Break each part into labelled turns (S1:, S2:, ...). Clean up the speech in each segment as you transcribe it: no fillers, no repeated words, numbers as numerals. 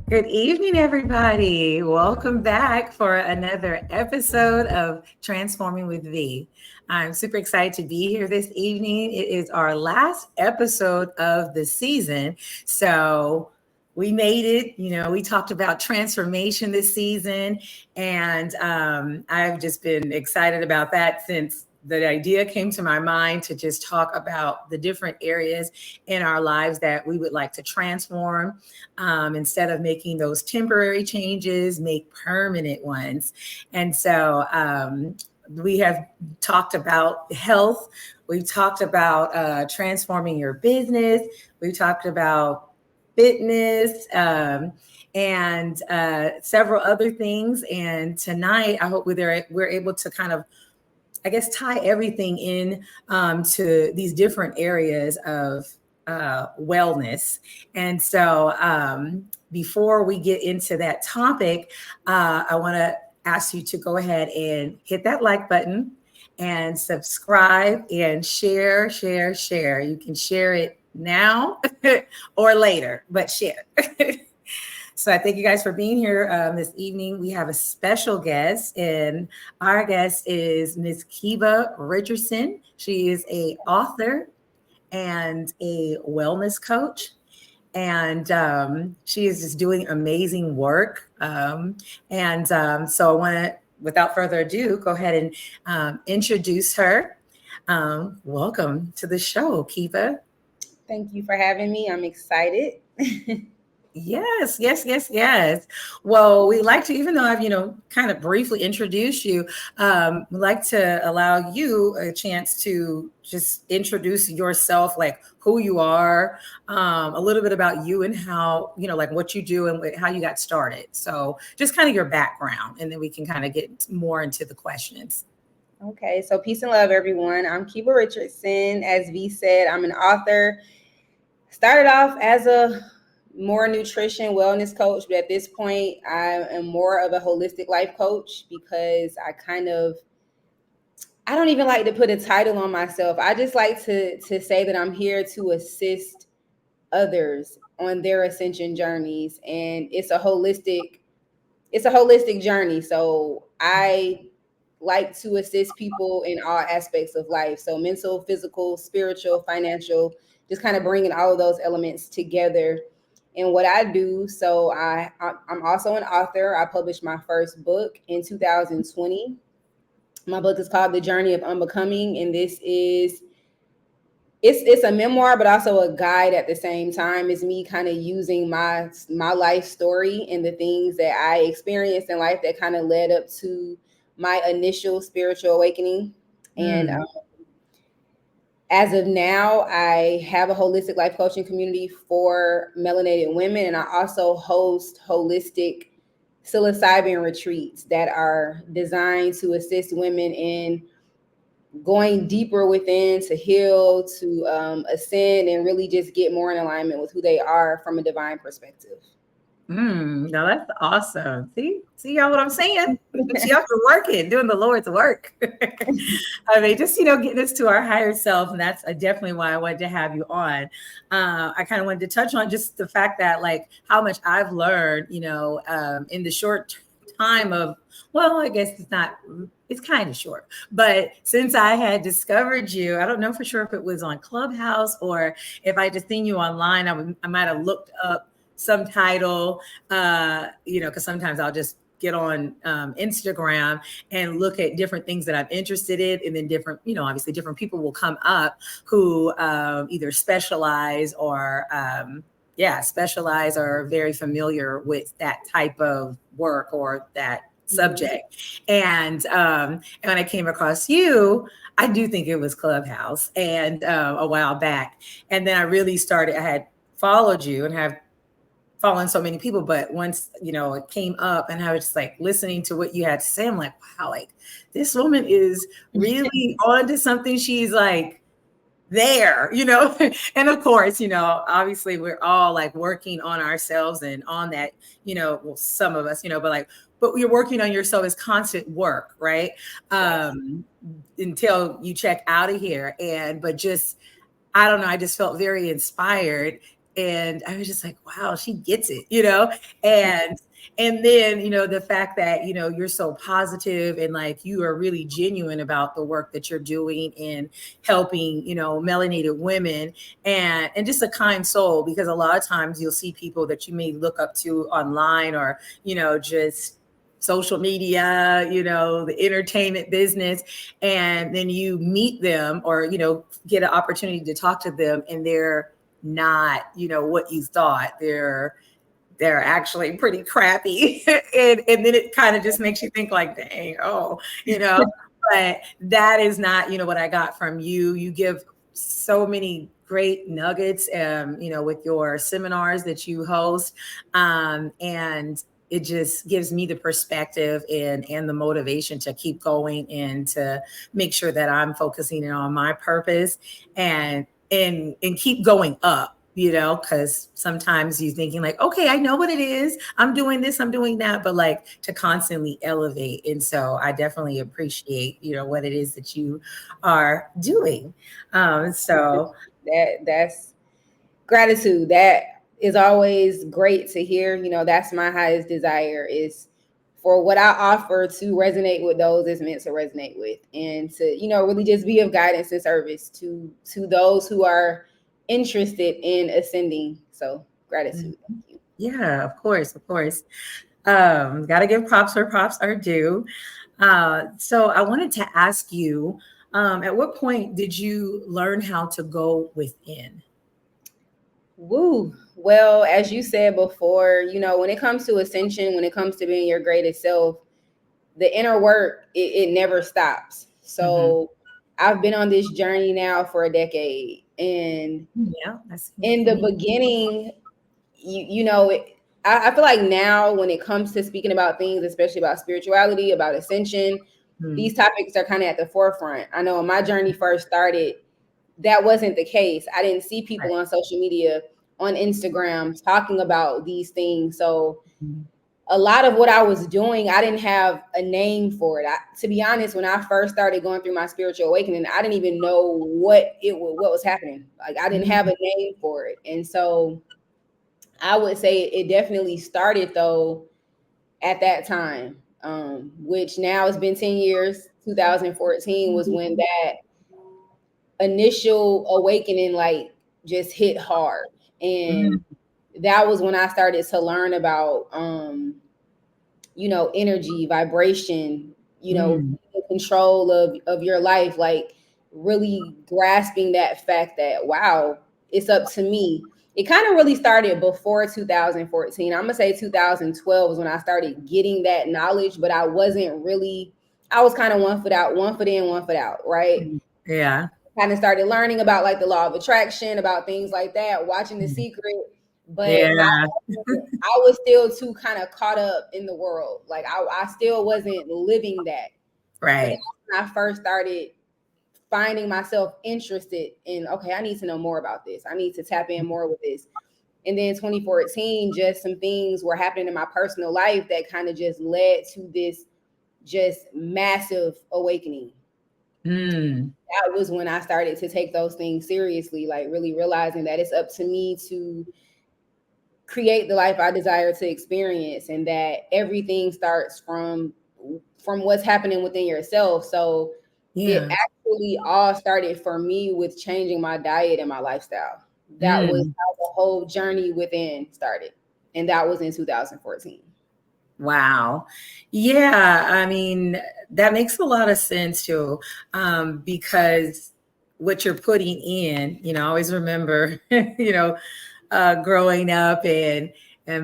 S1: Good evening, everybody. Welcome back for another episode of Transforming with V. I'm super excited to be here this evening. It is our last episode of the season. So we made it. We talked about transformation this season, and I've just been excited about that since the idea came to my mind to just talk about the different areas in our lives that we would like to transform, instead of making those temporary changes, make permanent ones. And so we have talked about health. We've talked about transforming your business. We've talked about fitness, and several other things. And tonight, I hope we're able to kind of, I guess, tie everything in to these different areas of wellness. And so before we get into that topic, I want to ask you to go ahead and hit that like button and subscribe and share, share, share. You can share it now or later, but share. So I thank you guys for being here this evening. We have a special guest, and our guest is Miss Keba Richardson. She is a author and a wellness coach. And she is just doing amazing work. So I want to, without further ado, go ahead and introduce her. Welcome to the show, Keba.
S2: Thank you for having me. I'm excited.
S1: Yes, yes, yes, yes. Well, we like to, even though I've, kind of briefly introduced you, we'd like to allow you a chance to just introduce yourself, like who you are, a little bit about you and how, like what you do and how you got started. So just kind of your background, and then we can kind of get more into the questions.
S2: Okay, so peace and love, everyone. I'm Keba Richardson. As V said, I'm an author. Started off as a more nutrition wellness coach, but at this point, I am more of a holistic life coach because I don't even like to put a title on myself. I just like to say that I'm here to assist others on their ascension journeys, and it's a holistic journey. So I like to assist people in all aspects of life. So mental, physical, spiritual, financial, just kind of bringing all of those elements together in what I do. So I'm also an author. I published my first book in 2020. My book is called The Journey of Unbecoming, and this is it's a memoir, but also a guide at the same time. It's me kind of using my life story and the things that I experienced in life that kind of led up to my initial spiritual awakening. And
S1: Mm.
S2: as of now, I have a holistic life coaching community for melanated women, and I also host holistic psilocybin retreats that are designed to assist women in going deeper within, to heal, to ascend, and really just get more in alignment with who they are from a divine perspective.
S1: No, that's awesome. See y'all what I'm saying? She out there working, doing the Lord's work. I mean, just, getting us to our higher self. And that's definitely why I wanted to have you on. I kind of wanted to touch on just the fact that, like, how much I've learned, in the short time of, well, I guess it's kind of short, but since I had discovered you, I don't know for sure if it was on Clubhouse or if I just seen you online. I might have looked up some title, because sometimes I'll just get on Instagram and look at different things that I'm interested in, and then different, obviously different people will come up who either specialize or are very familiar with that type of work or that subject. And when I came across you, I do think it was Clubhouse, and a while back, and then I had followed you and have following so many people, but once it came up and I was just like listening to what you had to say, I'm like, wow, like this woman is really on to something. She's like there, and of course, obviously we're all like working on ourselves and on that, well, some of us, but you're working on yourself as constant work, right? Until you check out of here. But just, I don't know, I just felt very inspired And I was just like, wow, she gets it, you know? And then, you know, the fact that, you know, you're so positive and like you are really genuine about the work that you're doing in helping, you know, melanated women and just a kind soul, because a lot of times you'll see people that you may look up to online or, you know, just social media, you know, the entertainment business, and then you meet them or, you know, get an opportunity to talk to them and they're not, you know, what you thought. They're actually pretty crappy. And then it kind of just makes you think like, dang, oh, you know, but that is not, you know, what I got from you. You give so many great nuggets, you know, with your seminars that you host. And it just gives me the perspective and the motivation to keep going and to make sure that I'm focusing in on my purpose and keep going up, you know, because sometimes you're thinking like, okay, I know what it is. I'm doing this, I'm doing that, but like to constantly elevate. And so I definitely appreciate, you know, what it is that you are doing. So
S2: That's gratitude. That is always great to hear. You know, that's my highest desire, is for what I offer to resonate with those it's meant to resonate with, and to, you know, really just be of guidance and service to those who are interested in ascending. So gratitude. Thank you.
S1: yeah, of course, of course. Got to give props where props are due. So I wanted to ask you, at what point did you learn how to go within?
S2: Woo. Well, as you said before, you know, when it comes to ascension, when it comes to being your greatest self, the inner work, it never stops.
S1: Mhm.
S2: So I've been on this journey now for a decade. And
S1: Yeah, that's
S2: in
S1: for
S2: the
S1: me.
S2: beginning, you know, I feel like now when it comes to speaking about things, especially about spirituality, about ascension,
S1: Mhm.
S2: these topics are kind of at the forefront. I know when my journey first started, that wasn't the case. I didn't see people
S1: Right.
S2: on social media, on Instagram, talking about these things. So
S1: Mhm.
S2: a lot of what I was doing, I didn't have a name for it. To be honest, when I first started going through my spiritual awakening, I didn't even know what was happening. Like I didn't have
S1: Mhm.
S2: a name for it. And so I would say it definitely started though at that time, which now it's been 10 years. 2014 was when that initial awakening like just hit hard. And
S1: Mhm.
S2: that was when I started to learn about you know, energy, vibration, you know,
S1: Mhm.
S2: control of your life, like really grasping that fact that wow, it's up to me. It kind of really started before 2014. I'm gonna say 2012 was when I started getting that knowledge, but I wasn't really. I was kind of one foot out, one foot in, one foot out, right?
S1: Mhm. Yeah.
S2: Kind of started learning about like the law of attraction, about things like that, watching The
S1: Mhm.
S2: Secret, but my
S1: Yeah.
S2: I was still too kind of caught up in the world. Like I still wasn't living that. So
S1: Right.
S2: that's when I first started finding myself interested in, okay, I need to know more about this. I need to tap in more with this. And then 2014, just some things were happening in my personal life that kind of just led to this just massive awakening.
S1: Mm.
S2: That was when I started to take those things seriously, like really realizing that it's up to me to create the life I desire to experience, and that everything starts from what's happening within yourself. So it
S1: Yeah.
S2: actually all started for me with changing my diet and my lifestyle. That was
S1: Mm.
S2: how the whole journey within started. And that was in 2014.
S1: Wow. Yeah. I mean, that makes a lot of sense too, because what you're putting in, you know, I always remember, you know, growing up and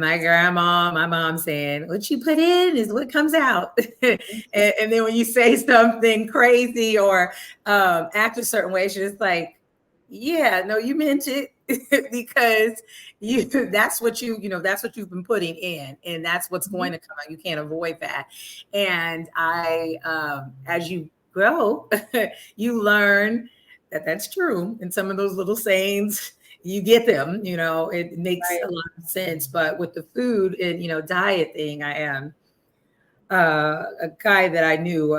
S1: my grandma, my mom saying, what you put in is what comes out. And then when you say something crazy or act a certain way, she's just like, yeah, no, you meant it because you that's what you know, that's what you've been putting in, and that's what's
S2: Mhm.
S1: going to come out. You can't avoid that. And I as you grow, you learn that that's true. And some of those little sayings, you get them, you know, it makes
S2: Right.
S1: a lot of sense. But with the food and, you know, diet thing, I am a guy that I knew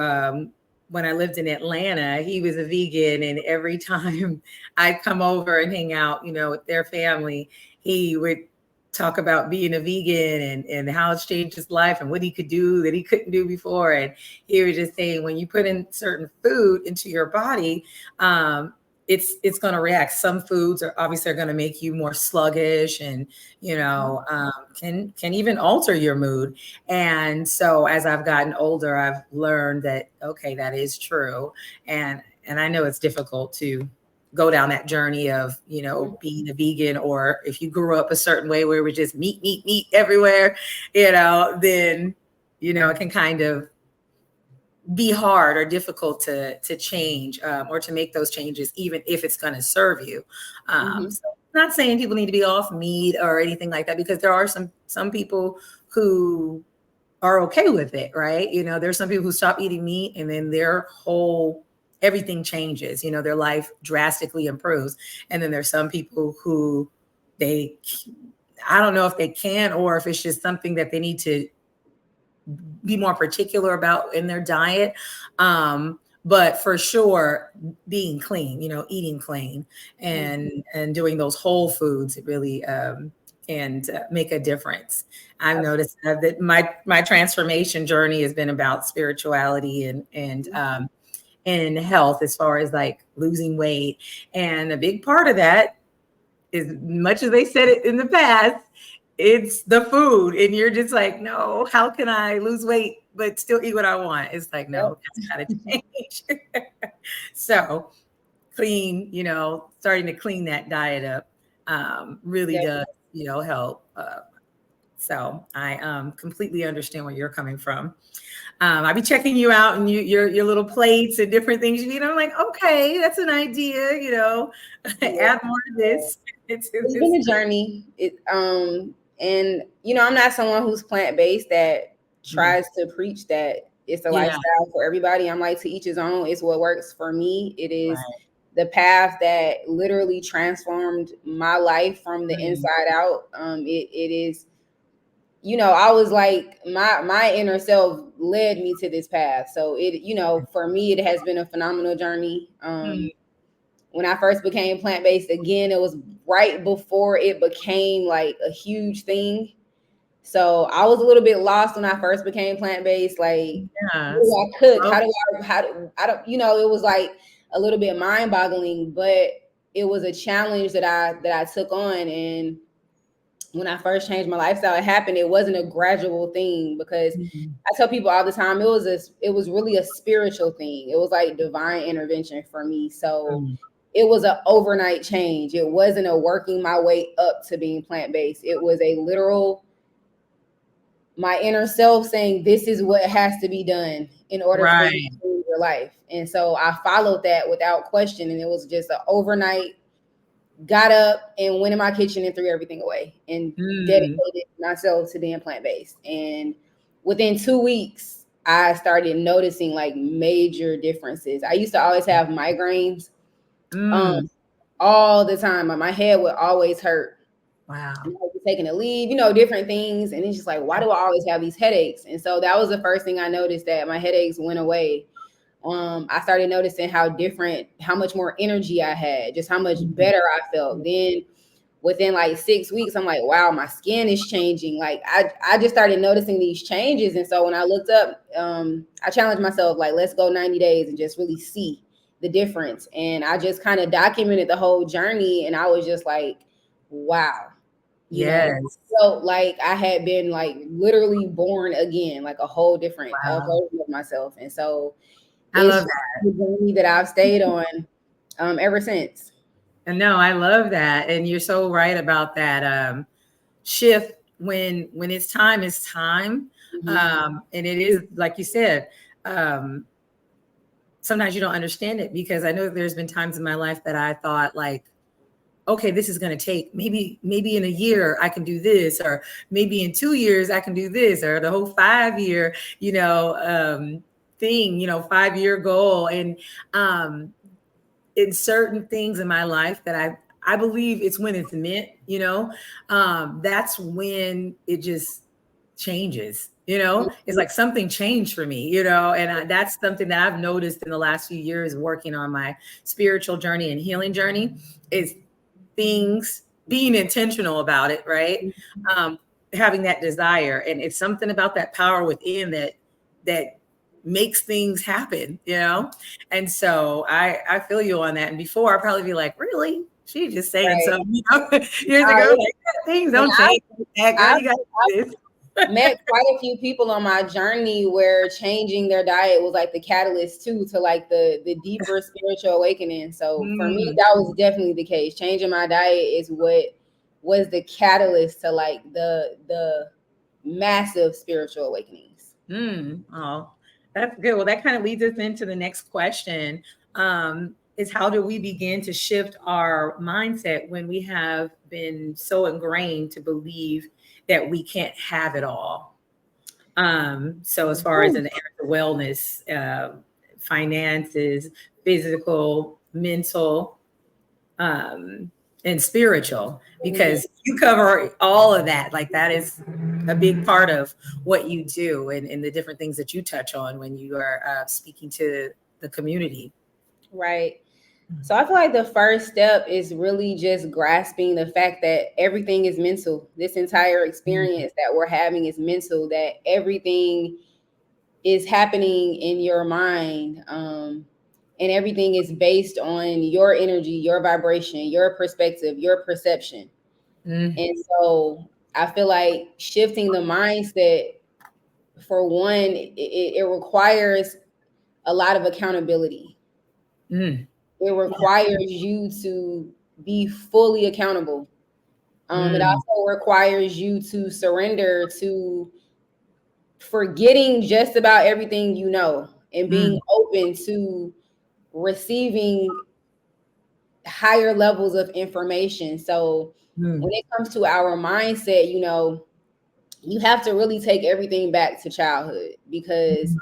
S1: when I lived in Atlanta. He was a vegan, and every time I'd come over and hang out, you know, with their family, he would talk about being a vegan and how it's changed his life and what he could do that he couldn't do before. And he was just saying, when you put in certain food into your body, it's going to react. Some foods are obviously going to make you more sluggish, and can even alter your mood. And so as I've gotten older, I've learned that okay, that is true. And I know it's difficult to go down that journey of being a vegan, or if you grew up a certain way where it was just meat everywhere, then it can kind of be hard or difficult to change, or to make those changes, even if it's going to serve you. So I'm not saying people need to be off meat or anything like that, because there are some people who are okay with it, right? There's some people who stop eating meat and then their whole everything changes, their life drastically improves. And then there's some people who I don't know if they can, or if it's just something that they need to be more particular about in their diet. But for sure, being clean, eating clean and doing those whole foods, it really can make a difference. I've noticed that my transformation journey has been about spirituality and health, as far as like losing weight. And a big part of that, as much as they said it in the past, it's the food. And you're just like, no, how can I lose weight but still eat what I want? It's like, no, that's gotta change. So clean, starting to clean that diet up really does, help. So I completely understand where you're coming from. I be checking you out and your little plates and different things you eat. I'm like, okay, that's an idea, add more to this.
S2: It's been a journey. And I'm not someone who's plant-based that tries to preach that it's a lifestyle for everybody. I'm like, to each his own. It's what works for me. It is the path that literally transformed my life from the inside out. It is, I was like, my inner self led me to this path. So for me, it has been a phenomenal journey. When I first became plant-based, again, it was right before it became like a huge thing. So I was a little bit lost when I first became plant-based. Like, how do I cook? How do I don't, it was like a little bit mind-boggling, but it was a challenge that I took on. And when I first changed my lifestyle, it happened. It wasn't a gradual thing, because I tell people all the time, it was really a spiritual thing. It was like divine intervention for me. So it was an overnight change. It wasn't a working my way up to being plant-based. It was a literal, my inner self saying, this is what has to be done in order for you to change your life. And so I followed that without question. And it was just an overnight, got up and went in my kitchen and threw everything away and dedicated myself to being plant-based. And within 2 weeks, I started noticing like major differences. I used to always have migraines all the time. My head would always hurt.
S1: Wow.
S2: I was taking a leave, different things. And it's just like, why do I always have these headaches? And so that was the first thing I noticed, that my headaches went away. I started noticing how much more energy I had, just how much better I felt. Then within like 6 weeks, I'm like, wow, my skin is changing. Like I just started noticing these changes. And so when I looked up, I challenged myself, like, let's go 90 days and just really see the difference. And I just kind of documented the whole journey. And I was just like, wow. Felt like I had been like literally born again, like a whole different version of myself. And so
S1: I love that.
S2: The journey that I've stayed on ever since.
S1: And no, I love that. And you're so right about that shift when it's time, it's time. And it is, like you said, sometimes you don't understand it, because I know there's been times in my life that I thought like, okay, this is going to take maybe in a year I can do this, or maybe in 2 years I can do this, or the whole 5-year, thing, 5-year goal. And in certain things in my life that I believe it's when it's meant, that's when it just changes. It's like something changed for me, and that's something that I've noticed in the last few years working on my spiritual journey and healing journey, is things being intentional about it, right? Having that desire, and it's something about that power within that makes things happen, you know. And so I feel you on that. And before I'd probably be like, really? She's just saying
S2: Right.
S1: something, you know, years ago,
S2: Yeah.
S1: like things
S2: And
S1: don't change like that, girl.
S2: I've,
S1: You got to do this.
S2: met quite a few people on my journey where changing their diet was like the catalyst too to like the deeper spiritual awakening. So for me, that was definitely the case. Changing my diet is what was the catalyst to like the massive spiritual awakenings.
S1: Oh, that's good. Well, that kind of leads us into the next question. Is how do we begin to shift our mindset when we have been so ingrained to believe that we can't have it all? So as far as in the area of wellness, finances, physical, mental, and spiritual, because you cover all of that. Like that is a big part of what you do and the different things that you touch on when you are speaking to the community.
S2: Right. So I feel like the first step is really just grasping the fact that everything is mental. This entire experience that we're having is mental, that everything is happening in your mind. And everything is based on your energy, your vibration, your perspective, your perception. And so I feel like shifting the mindset, for one, it requires a lot of accountability.
S1: Mm.
S2: It requires you to be fully accountable. It also requires you to surrender to forgetting just about everything you know and being open to receiving higher levels of information. So when it comes to our mindset, you know, you have to really take everything back to childhood, because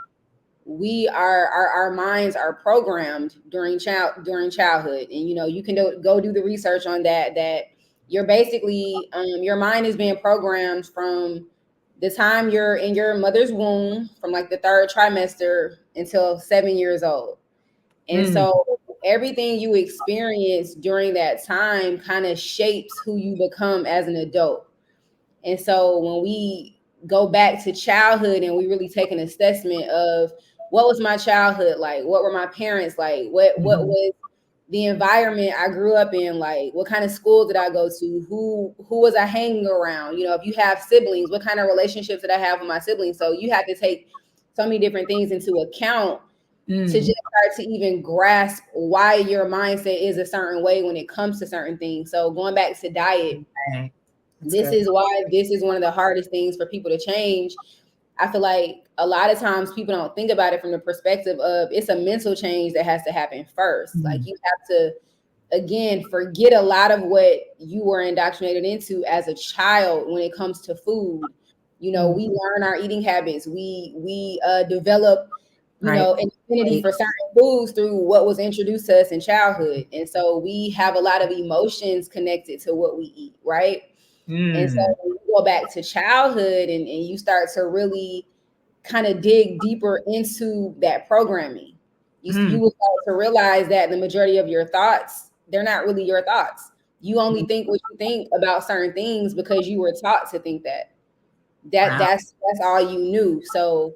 S2: we are our minds are programmed during childhood. And you know, you can go do the research on that you're basically your mind is being programmed from the time you're in your mother's womb, from like the third trimester until 7 years old. And so everything you experience during that time kind of shapes who you become as an adult. And so when we go back to childhood and we really take an assessment of what was my childhood like, what were my parents like, what was the environment I grew up in like, what kind of school did I go to, who was I hanging around, you know, if you have siblings, what kind of relationships did I have with my siblings. So you have to take so many different things into account to just start to even grasp why your mindset is a certain way when it comes to certain things. So going back to diet, this is why this is one of the hardest things for people to change. I feel like a lot of times people don't think about it from the perspective of it's a mental change that has to happen first. Like you have to, again, forget a lot of what you were indoctrinated into as a child when it comes to food. You know, we learn our eating habits. We develop, you know, an affinity for certain foods through what was introduced to us in childhood. And so we have a lot of emotions connected to what we eat, right? And so when you go back to childhood and you start to really kind of dig deeper into that programming, you will start to realize that the majority of your thoughts, they're not really your thoughts. You only think what you think about certain things because you were taught to think that. That's all you knew. So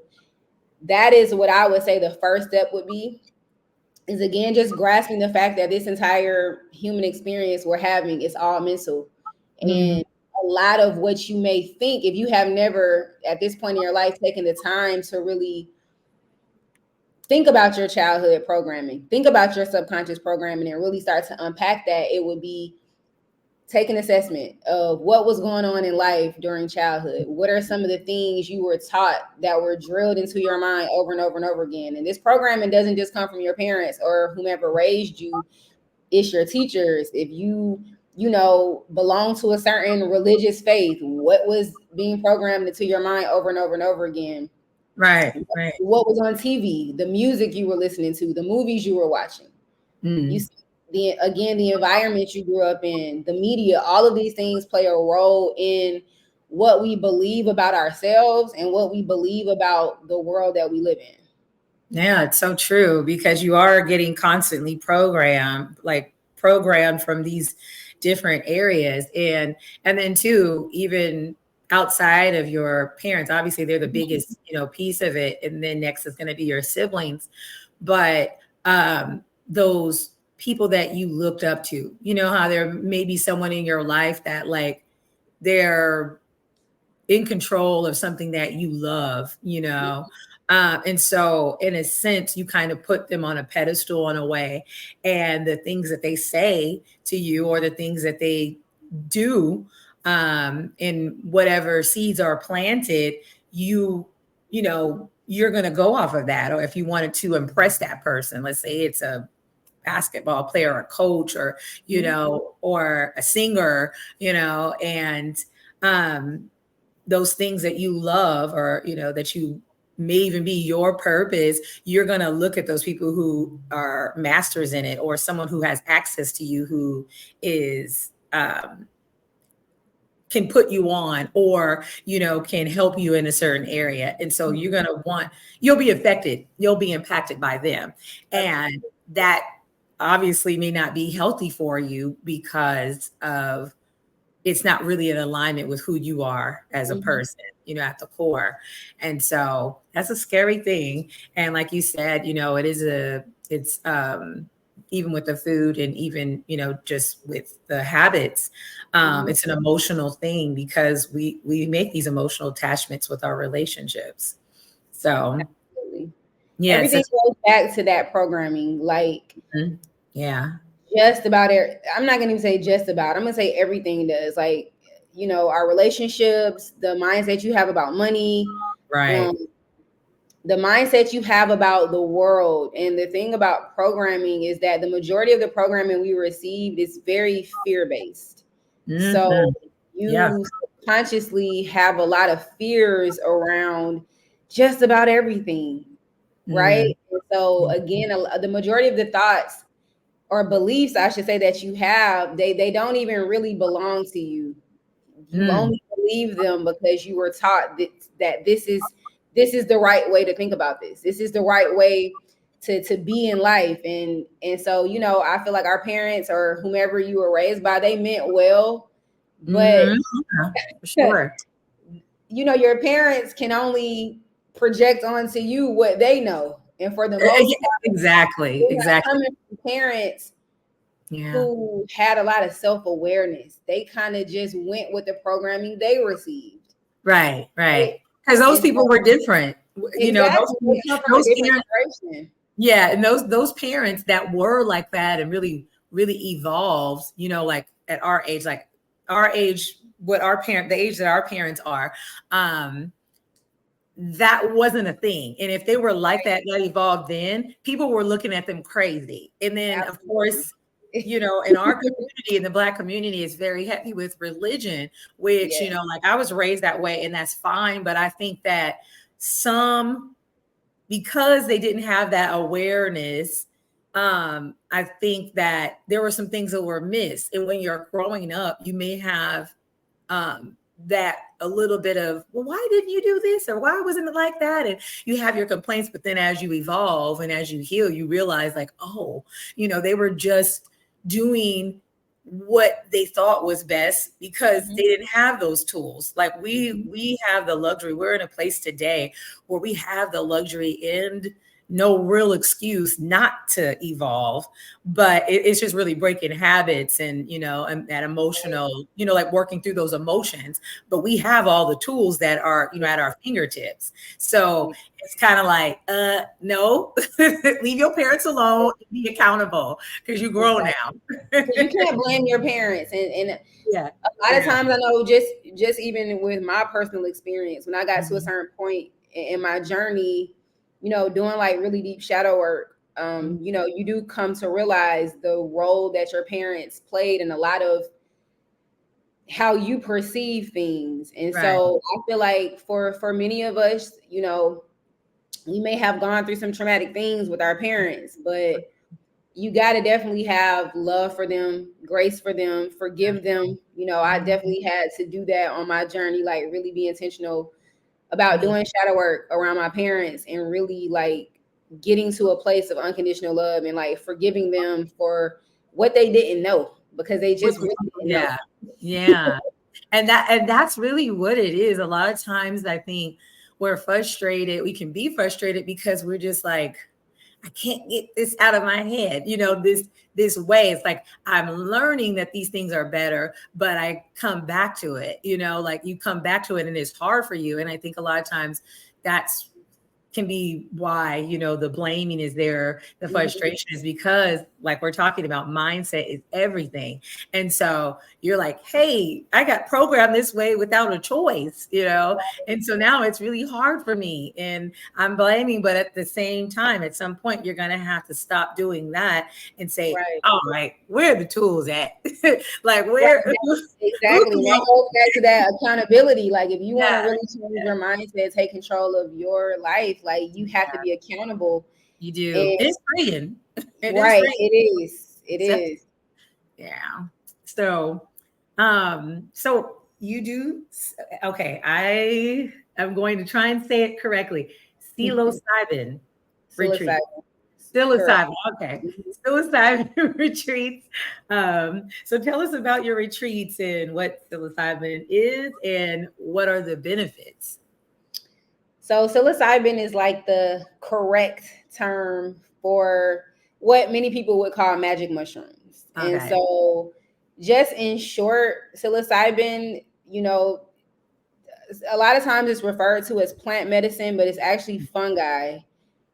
S2: that is what I would say the first step would be, is again just grasping the fact that this entire human experience we're having is all mental. And a lot of what you may think, if you have never at this point in your life taken the time to really think about your childhood programming, think about your subconscious programming, and really start to unpack that, it would be take an assessment of what was going on in life during childhood. What are some of the things you were taught that were drilled into your mind over and over and over again? And this programming doesn't just come from your parents or whomever raised you. It's your teachers. If you know, belong to a certain religious faith, what was being programmed into your mind over and over and over again?
S1: Right.
S2: What was on TV, the music you were listening to, the movies you were watching. You see, the environment you grew up in, the media, all of these things play a role in what we believe about ourselves and what we believe about the world that we live in.
S1: Yeah, it's so true, because you are getting constantly programmed programmed from these different areas. And then too, even outside of your parents, obviously they're the biggest, piece of it. And then next is going to be your siblings. But those people that you looked up to, how there may be someone in your life that like they're in control of something that you love, and so in a sense, you kind of put them on a pedestal in a way, and the things that they say to you or the things that they do, and whatever seeds are planted, you're going to go off of that. Or if you wanted to impress that person, let's say it's a basketball player or a coach or, or a singer, and those things that you love or, that you may even be your purpose, you're going to look at those people who are masters in it or someone who has access to you who is, can put you on or, can help you in a certain area. And so you're going to you'll be affected, you'll be impacted by them. And that obviously may not be healthy for you because of it's not really in alignment with who you are as a person, at the core. And so that's a scary thing. And like you said, it's even with the food and even, just with the habits, it's an emotional thing because we make these emotional attachments with our relationships. So
S2: absolutely.
S1: Yeah,
S2: everything goes back to that programming. Like,
S1: yeah,
S2: just about it. I'm not gonna even say just about. I'm gonna say everything does. Like, our relationships, the mindset you have about money,
S1: right.
S2: The mindset you have about the world. And the thing about programming is that the majority of the programming we received is very fear-based. So you consciously have a lot of fears around just about everything, right? And so again, the majority of the thoughts or beliefs, I should say, that you have, they don't even really belong to you. You only believe them because you were taught that this is the right way to think about this. This is the right way to be in life. And so, I feel like our parents or whomever you were raised by, they meant well, but
S1: for sure.
S2: Your parents can only project onto you what they know. And for the most part,
S1: exactly.
S2: Coming from parents who had a lot of self-awareness, they kind of just went with the programming they received.
S1: Right. Because those people were different.
S2: Exactly.
S1: Those parents, and those parents that were like that and really, really evolved, like at our age, the age that our parents are, that wasn't a thing. And if they were like that evolved then, people were looking at them crazy. And then of course, in our community, in the Black community, is very heavy with religion, which, like I was raised that way and that's fine. But I think that because they didn't have that awareness, I think that there were some things that were missed. And when you're growing up, you may have that a little bit of, well, why didn't you do this? Or why wasn't it like that? And you have your complaints, but then as you evolve and as you heal, you realize like, oh, they were just doing what they thought was best because they didn't have those tools. Like we have the luxury. We're in a place today where we have the luxury and no real excuse not to evolve, but it's just really breaking habits and, and that emotional, like working through those emotions, but we have all the tools that are, at our fingertips. So it's kind of like, no, leave your parents alone, be accountable because you grow now.
S2: You can't blame your parents. And a lot of times I know just even with my personal experience, when I got to a certain point in my journey, doing like really deep shadow work, you do come to realize the role that your parents played in a lot of how you perceive things. And so I feel like for many of us, we may have gone through some traumatic things with our parents, but you got to definitely have love for them, grace for them, forgive them. I definitely had to do that on my journey, like really be intentional about doing shadow work around my parents and really like getting to a place of unconditional love and like forgiving them for what they didn't know, because they just really didn't know.
S1: Yeah. And that's really what it is. A lot of times I think we're frustrated. We can be frustrated because we're just like, I can't get this out of my head. This way. It's like I'm learning that these things are better, but I come back to it, like you come back to it and it's hard for you. And I think a lot of times that's can be why, the blaming is there. The frustration is because, like we're talking about, mindset is everything. And so you're like, hey, I got programmed this way without a choice, and so now it's really hard for me and I'm blaming. But at the same time, at some point, you're going to have to stop doing that and say, all right, where are the tools at? Like, where?
S2: Exactly. And that goes back to that accountability. Like, if you want to really change your mindset, take control of your life, like you have to be accountable.
S1: You do. It's freeing.
S2: It is.
S1: Yeah. So, so you do. Okay. I am going to try and say it correctly. Psilocybin retreat. Psilocybin. Okay. Psilocybin retreats. So tell us about your retreats and what psilocybin is and what are the benefits.
S2: So psilocybin is like the correct term for what many people would call magic mushrooms. Okay. And so just in short, psilocybin, a lot of times it's referred to as plant medicine, but it's actually fungi.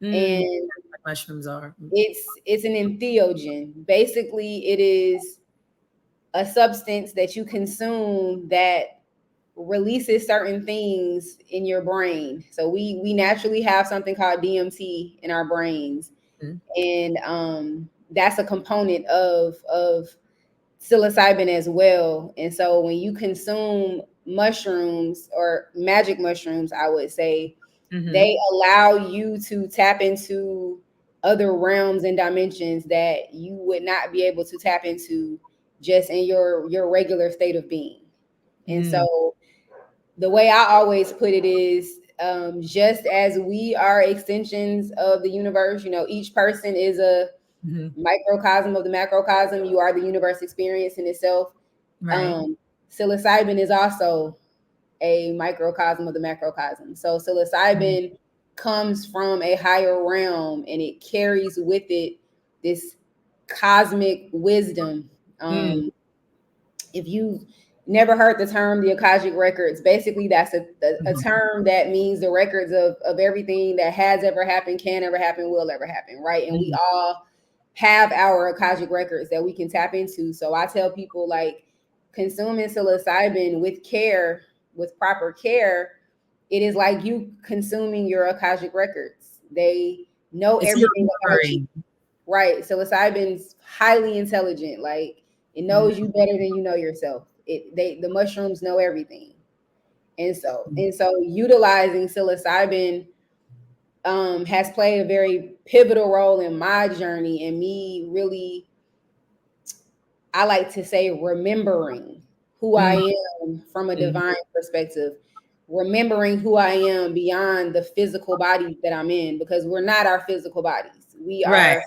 S2: And
S1: mushrooms are.
S2: It's an entheogen. Basically, it is a substance that you consume that releases certain things in your brain. So we naturally have something called DMT in our brains. And that's a component of psilocybin as well. And so when you consume mushrooms, or magic mushrooms, I would say, they allow you to tap into other realms and dimensions that you would not be able to tap into just in your regular state of being. And so the way I always put it is, just as we are extensions of the universe, each person is a microcosm of the macrocosm. You are the universe experience in itself. Psilocybin is also a microcosm of the macrocosm. So psilocybin comes from a higher realm, and it carries with it this cosmic wisdom. If you never heard the term the Akashic records, basically that's a term that means the records of everything that has ever happened, can ever happen, will ever happen, right? And we all have our Akashic records that we can tap into. So I tell people, like, consuming psilocybin with care, with proper care, it is like you consuming your Akashic recorms. They know everything about you. Right. Psilocybin's highly intelligent. Like, it knows you better than you know yourself. The mushrooms know everything. And so utilizing psilocybin has played a very pivotal role in my journey, and me really, I like to say, remembering who I am from a divine perspective, remembering who I am beyond the physical body that I'm in, because we're not our physical bodies. We are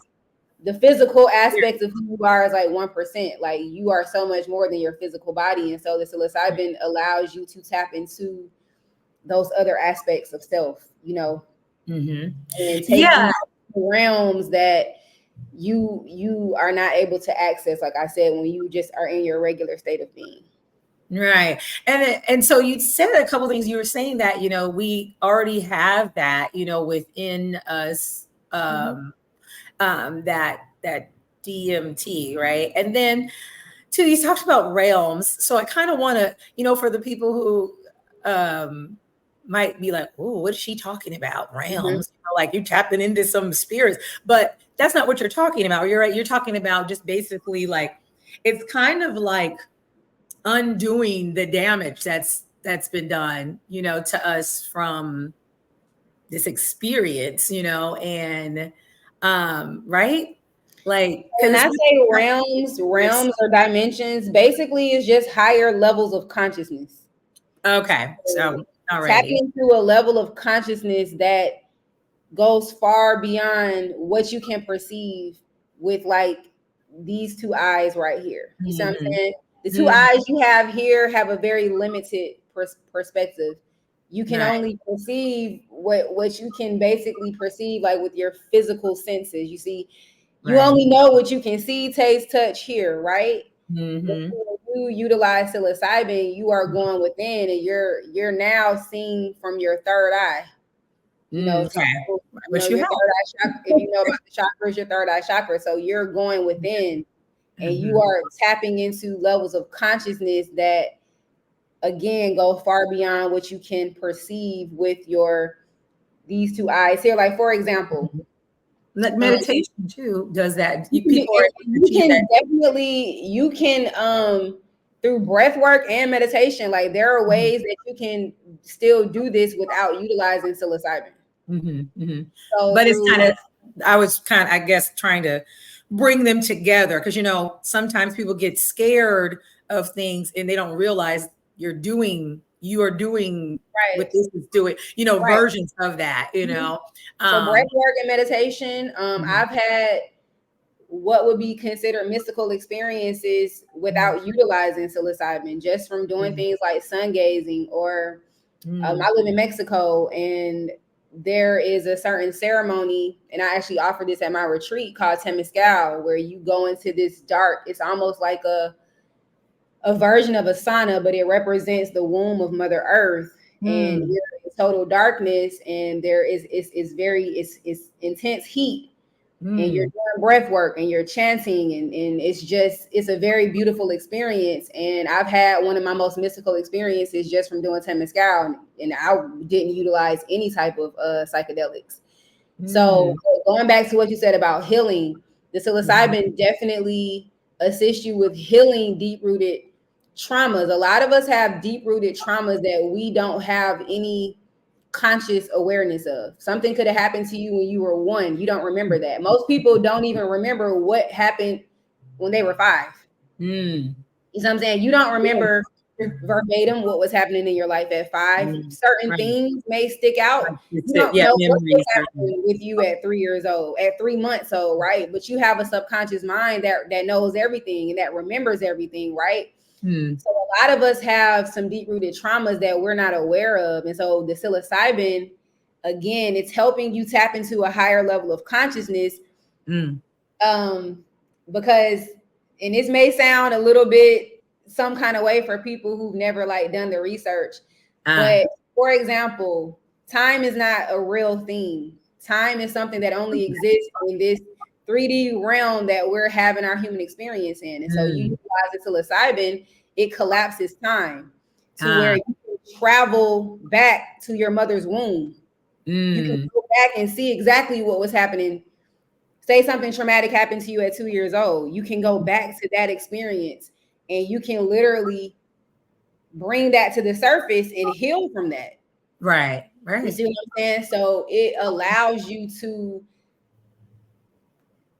S2: the physical aspect of who you are is like 1%. Like, you are so much more than your physical body. And so the psilocybin allows you to tap into those other aspects of self, and take realms that you are not able to access, like I said, when you just are in your regular state of being.
S1: Right. And so you said a couple of things. You were saying that, we already have that, within us, that DMT, right? And then too, you talked about realms. So I kind of want to, for the people who might be like, oh, what is she talking about? Realms, like you're tapping into some spirits, but that's not what you're talking about. You're right. You're talking about just basically like, it's kind of like undoing the damage that's been done, to us from this experience, and right? Like,
S2: when I say realms or dimensions, basically is just higher levels of consciousness.
S1: Okay. So
S2: tapping into a level of consciousness that goes far beyond what you can perceive with like these two eyes right here. You see what I'm
S1: Mm-hmm.
S2: saying? The two eyes you have here have a very limited perspective. You can
S1: Right.
S2: only perceive what you can basically perceive, like with your physical senses. You see, you
S1: Right.
S2: only know what you can see, taste, touch, hear, right? But
S1: Mm-hmm.
S2: when you utilize psilocybin, you are going within, and you're now seeing from your third eye. So
S1: Okay. Which you
S2: your
S1: have.
S2: third eye chakra. If you know about the chakras, your third eye chakra. So you're going within, and you
S1: Mm-hmm.
S2: are tapping into levels of consciousness that, again, go far beyond what you can perceive with these two eyes here. Like, for example,
S1: Like
S2: um,
S1: meditation too does that.
S2: you can,
S1: People are able to
S2: you
S1: achieve
S2: can
S1: that.
S2: definitely, you can through breath work and meditation, like there are ways that you can still do this without utilizing psilocybin.
S1: Mm-hmm. Mm-hmm.
S2: So
S1: But it's
S2: through
S1: kind of, I was kind of, I guess, trying to bring them together because, sometimes people get scared of things and they don't realize you are doing what
S2: right,
S1: this is doing,
S2: right.
S1: versions of that,
S2: So breath
S1: Um,
S2: work and meditation,
S1: mhm,
S2: I've had what would be considered mystical experiences
S1: mhm,
S2: without utilizing psilocybin, just from doing
S1: mhm,
S2: things like sun gazing, or
S1: mhm,
S2: I live in Mexico, and there is a certain ceremony, and I actually offered this at my retreat called Temescal, where you go into this dark, it's almost like a version of a sauna, but it represents the womb of Mother Earth, and
S1: mhm,
S2: you're in total darkness, and there is it's intense heat, and you're
S1: mhm.
S2: doing breath work and you're chanting, and it's a very beautiful experience. And I've had one of my most mystical experiences just from doing Temescal, and I didn't utilize any type of psychedelics. So
S1: Mm,
S2: going back to what you said about healing, the
S1: mhm.
S2: psilocybin definitely assists you with healing deep-rooted traumas. A lot of us have deep-rooted traumas that we don't have any conscious awareness of. Something could have happened to you when you were 1. You don't remember that. Most people don't even remember what happened when they were 5.
S1: Mm.
S2: You know what I'm saying? You don't remember
S1: Yeah.
S2: verbatim what was happening in your life at 5.
S1: Mm.
S2: Certain
S1: Right.
S2: things may stick out.
S1: Right. It's
S2: You
S1: it.
S2: don't
S1: Yeah,
S2: know what was
S1: memories are.
S2: happening with you at 3 years old, at 3 months old, right? But you have a subconscious mind that knows everything and that remembers everything, right?
S1: Mm.
S2: So a lot of us have some deep-rooted traumas that we're not aware of. And so the psilocybin, again, it's helping you tap into a higher level of consciousness.
S1: Mm.
S2: Um, because, and this may sound a little bit some kind of way for people who've never like done the research,
S1: Ah.
S2: but for example, time is not a real thing. Time is something that only exists in this 3D realm that we're having our human experience in. And so you
S1: Mm.
S2: utilize the psilocybin, it collapses time to where
S1: Ah.
S2: you can travel back to your mother's womb. You can
S1: Mm.
S2: go back and see exactly what was happening. Say something traumatic happened to you at 2 years old. You can go back to that experience, and you can literally bring that to the surface and heal from that.
S1: Right.
S2: You
S1: Right.
S2: see what I'm saying? So it allows you to,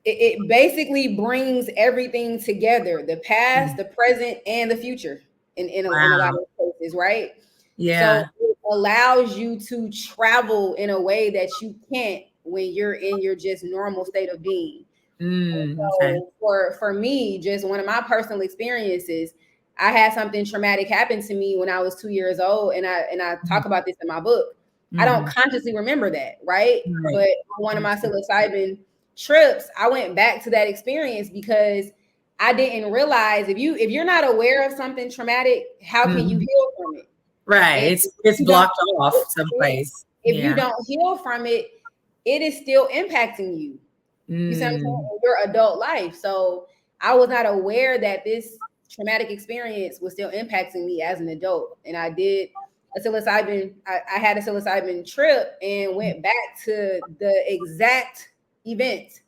S2: it basically brings everything together, the past,
S1: Mm.
S2: the present, and the future in a lot
S1: Wow.
S2: of cases, right? So
S1: Yeah.
S2: it allows you to travel in a way that you can't when you're in your just normal state of being.
S1: Mm. Okay.
S2: So for me, just one of my personal experiences, I had something traumatic happen to me when I was 2 years old, and I talk about this in my book. I don't
S1: Mm-hmm.
S2: consciously remember that, right?
S1: Right.
S2: But on one of my psilocybin trips, I went back to that experience because I didn't realize, if you're not aware of something traumatic, how can you
S1: Mhm.
S2: heal from it?
S1: Right.
S2: And
S1: It's
S2: you don't
S1: blocked off someplace.
S2: if you
S1: Yeah.
S2: don't heal from it, it is still impacting you. You see what I'm saying?
S1: Mm.
S2: In your adult life. So I was not aware that this traumatic experience was still impacting me as an adult. And I did a psilocybin, I had a psilocybin trip and went back to the exact event.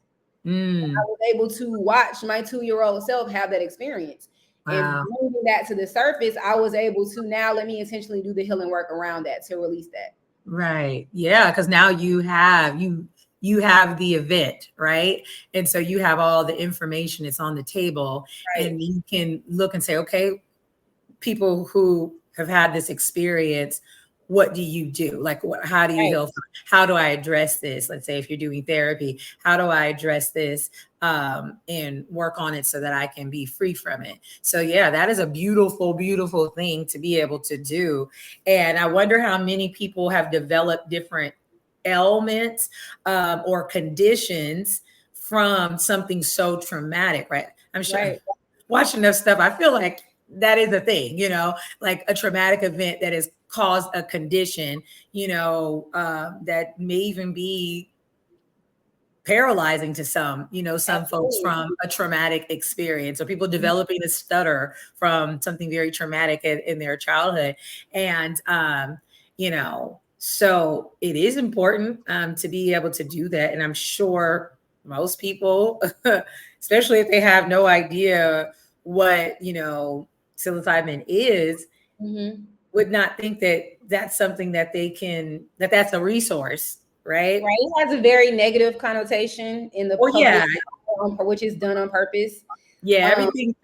S2: I
S1: Mm.
S2: was able to watch my 2-year-old self have that experience. And
S1: Wow.
S2: bringing that to the surface, I was able to now let me intentionally do the healing work around that to release that.
S1: Right. Yeah, because now you have the event, right? And so you have all the information, it's on the table,
S2: Right.
S1: and you can look and say, okay, people who have had this experience, what do you do? Like, how do you
S2: Right.
S1: heal? How do I address this? Let's say if you're doing therapy, how do I address this and work on it so that I can be free from it? So yeah, that is a beautiful, beautiful thing to be able to do. And I wonder how many people have developed different ailments or conditions from something so traumatic, right? I'm sure
S2: Right.
S1: watching enough stuff, I feel like that is a thing, like a traumatic event that has caused a condition, that may even be paralyzing to some, some folks
S2: Absolutely.
S1: from a traumatic experience, or people developing a stutter from something very traumatic in their childhood. And, so it is important to be able to do that. And I'm sure most people, especially if they have no idea what, psilocybin is,
S2: Mm-hmm.
S1: would not think that that's something that that's a resource, right?
S2: Right. It has a very negative connotation in the
S1: Well, yeah,
S2: public, which is done on purpose.
S1: yeah,
S2: Um,
S1: everything,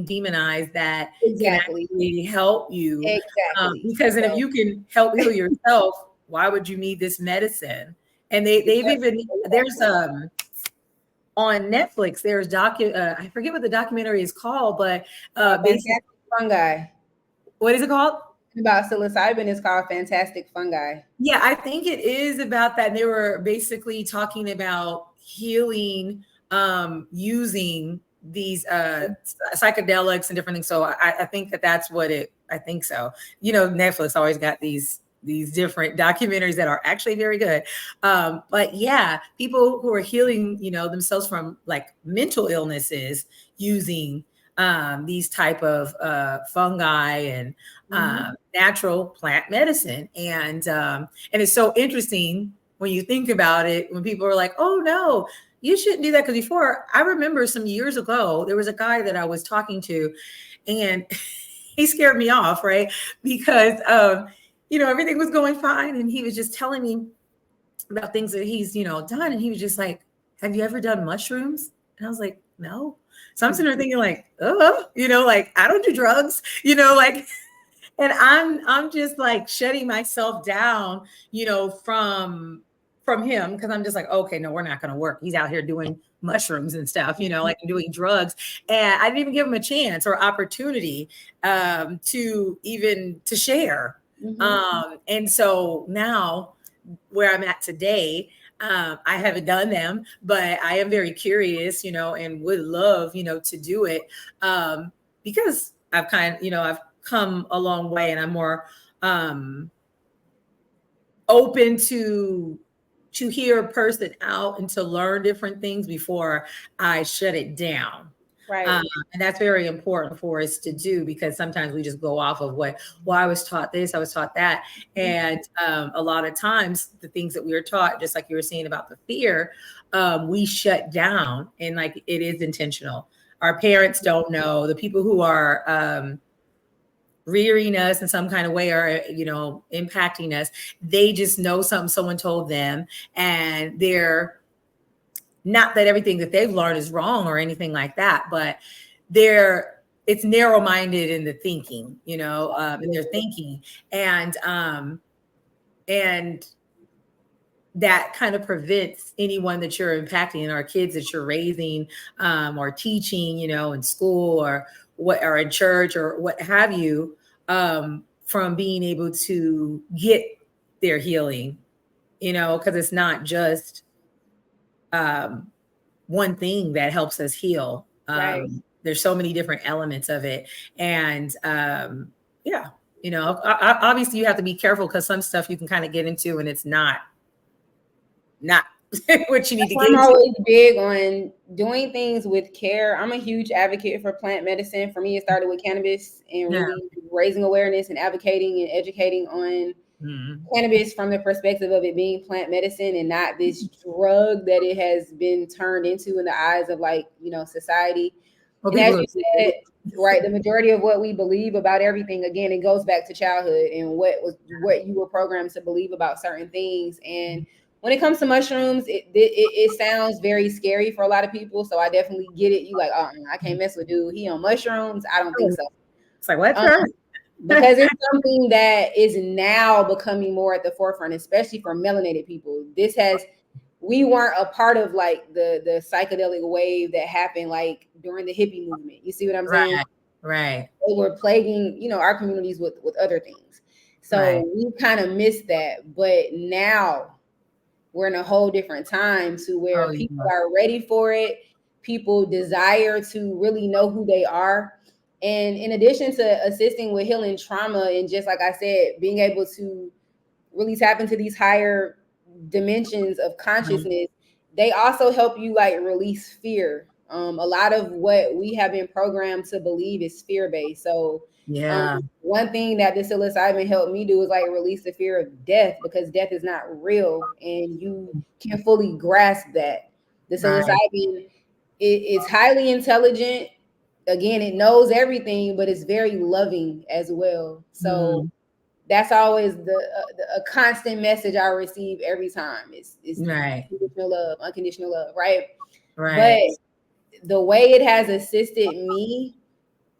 S1: demonized that can
S2: exactly.
S1: actually help you.
S2: Exactly.
S1: Because then if
S2: So,
S1: you can help heal yourself, why would you need this medicine? And they've even, there's on Netflix, there's I forget what the documentary is called, but basically,
S2: fantastic fungi.
S1: what is it called?
S2: About psilocybin is called fantastic fungi.
S1: Yeah, I think it is about that. They were basically talking about healing using these psychedelics and different things. So I think that's what I think so. Netflix always got these different documentaries that are actually very good. But yeah, people who are healing, themselves from like mental illnesses using these type of fungi and natural plant medicine. And it's so interesting when you think about it, when people are like, oh no, you shouldn't do that. Because before, I remember some years ago, there was a guy that I was talking to, and he scared me off, right? Because everything was going fine, and he was just telling me about things that he's done, and he was just like, have you ever done mushrooms? And I was like, no. So I'm sitting there thinking like, like I don't do drugs, like, and I'm just like shutting myself down, from him, because I'm just like, okay, no, we're not going to work. He's out here doing mushrooms and stuff, like doing drugs, and I didn't even give him a chance or opportunity to share. And so now, where I'm at today, I haven't done them, but I am very curious, and would love, to do it, because I've come a long way, and I'm more open to hear a person out and to learn different things before I shut it down.
S2: Right.
S1: And that's very important for us to do, because sometimes we just go off of well, I was taught this, I was taught that. And a lot of times the things that we were taught, just like you were saying about the fear, we shut down, and like it is intentional. Our parents don't know, the people who are rearing us in some kind of way, or impacting us, they just know something someone told them, and they're not that everything that they've learned is wrong or anything like that, but it's narrow-minded in the thinking, in their thinking, and that kind of prevents anyone that you're impacting, our kids that you're raising, or teaching, in school or in church or what have you, from being able to get their healing, because it's not just one thing that helps us heal.
S2: Right.
S1: There's so many different elements of it. And yeah, obviously you have to be careful, because some stuff you can kind of get into and it's not what you need to get
S2: I'm
S1: into.
S2: always big on doing things with care. I'm a huge advocate for plant medicine. For me, it started with cannabis and
S1: Yeah.
S2: really raising awareness and advocating and educating on cannabis from the perspective of it being plant medicine and not this drug that it has been turned into in the eyes of society.
S1: Well,
S2: And as
S1: people
S2: you said, right, the majority of what we believe about everything, again, it goes back to childhood and what you were programmed to believe about certain things. And when it comes to mushrooms, it sounds very scary for a lot of people. So I definitely get it. You like, oh, I can't mess with dude. He on mushrooms. I don't think so.
S1: It's like, what?
S2: Um, because it's something that is now becoming more at the forefront, especially for melanated people. We weren't a part of like the psychedelic wave that happened like during the hippie movement. You see what I'm saying?
S1: Right. Right.
S2: They were plaguing, our communities with other things.
S1: Right.
S2: So we kind of missed that. But now we're in a whole different time to where
S1: Oh,
S2: people
S1: yeah.
S2: are ready for it. People desire to really know who they are. And in addition to assisting with healing trauma and just like I said, being able to really tap into these higher dimensions of
S1: Mhm.
S2: consciousness, they also help you like release fear. A lot of what we have been programmed to believe is fear based. So
S1: Yeah.
S2: one thing that the psilocybin helped me do is like release the fear of death, because death is not real and you can fully grasp that. The
S1: Right.
S2: psilocybin, it's highly intelligent. Again, it knows everything, but it's very loving as well. So
S1: Mm.
S2: that's always a constant message I receive every time. Is
S1: Right.
S2: unconditional love, right? But
S1: Right.
S2: the way it has assisted me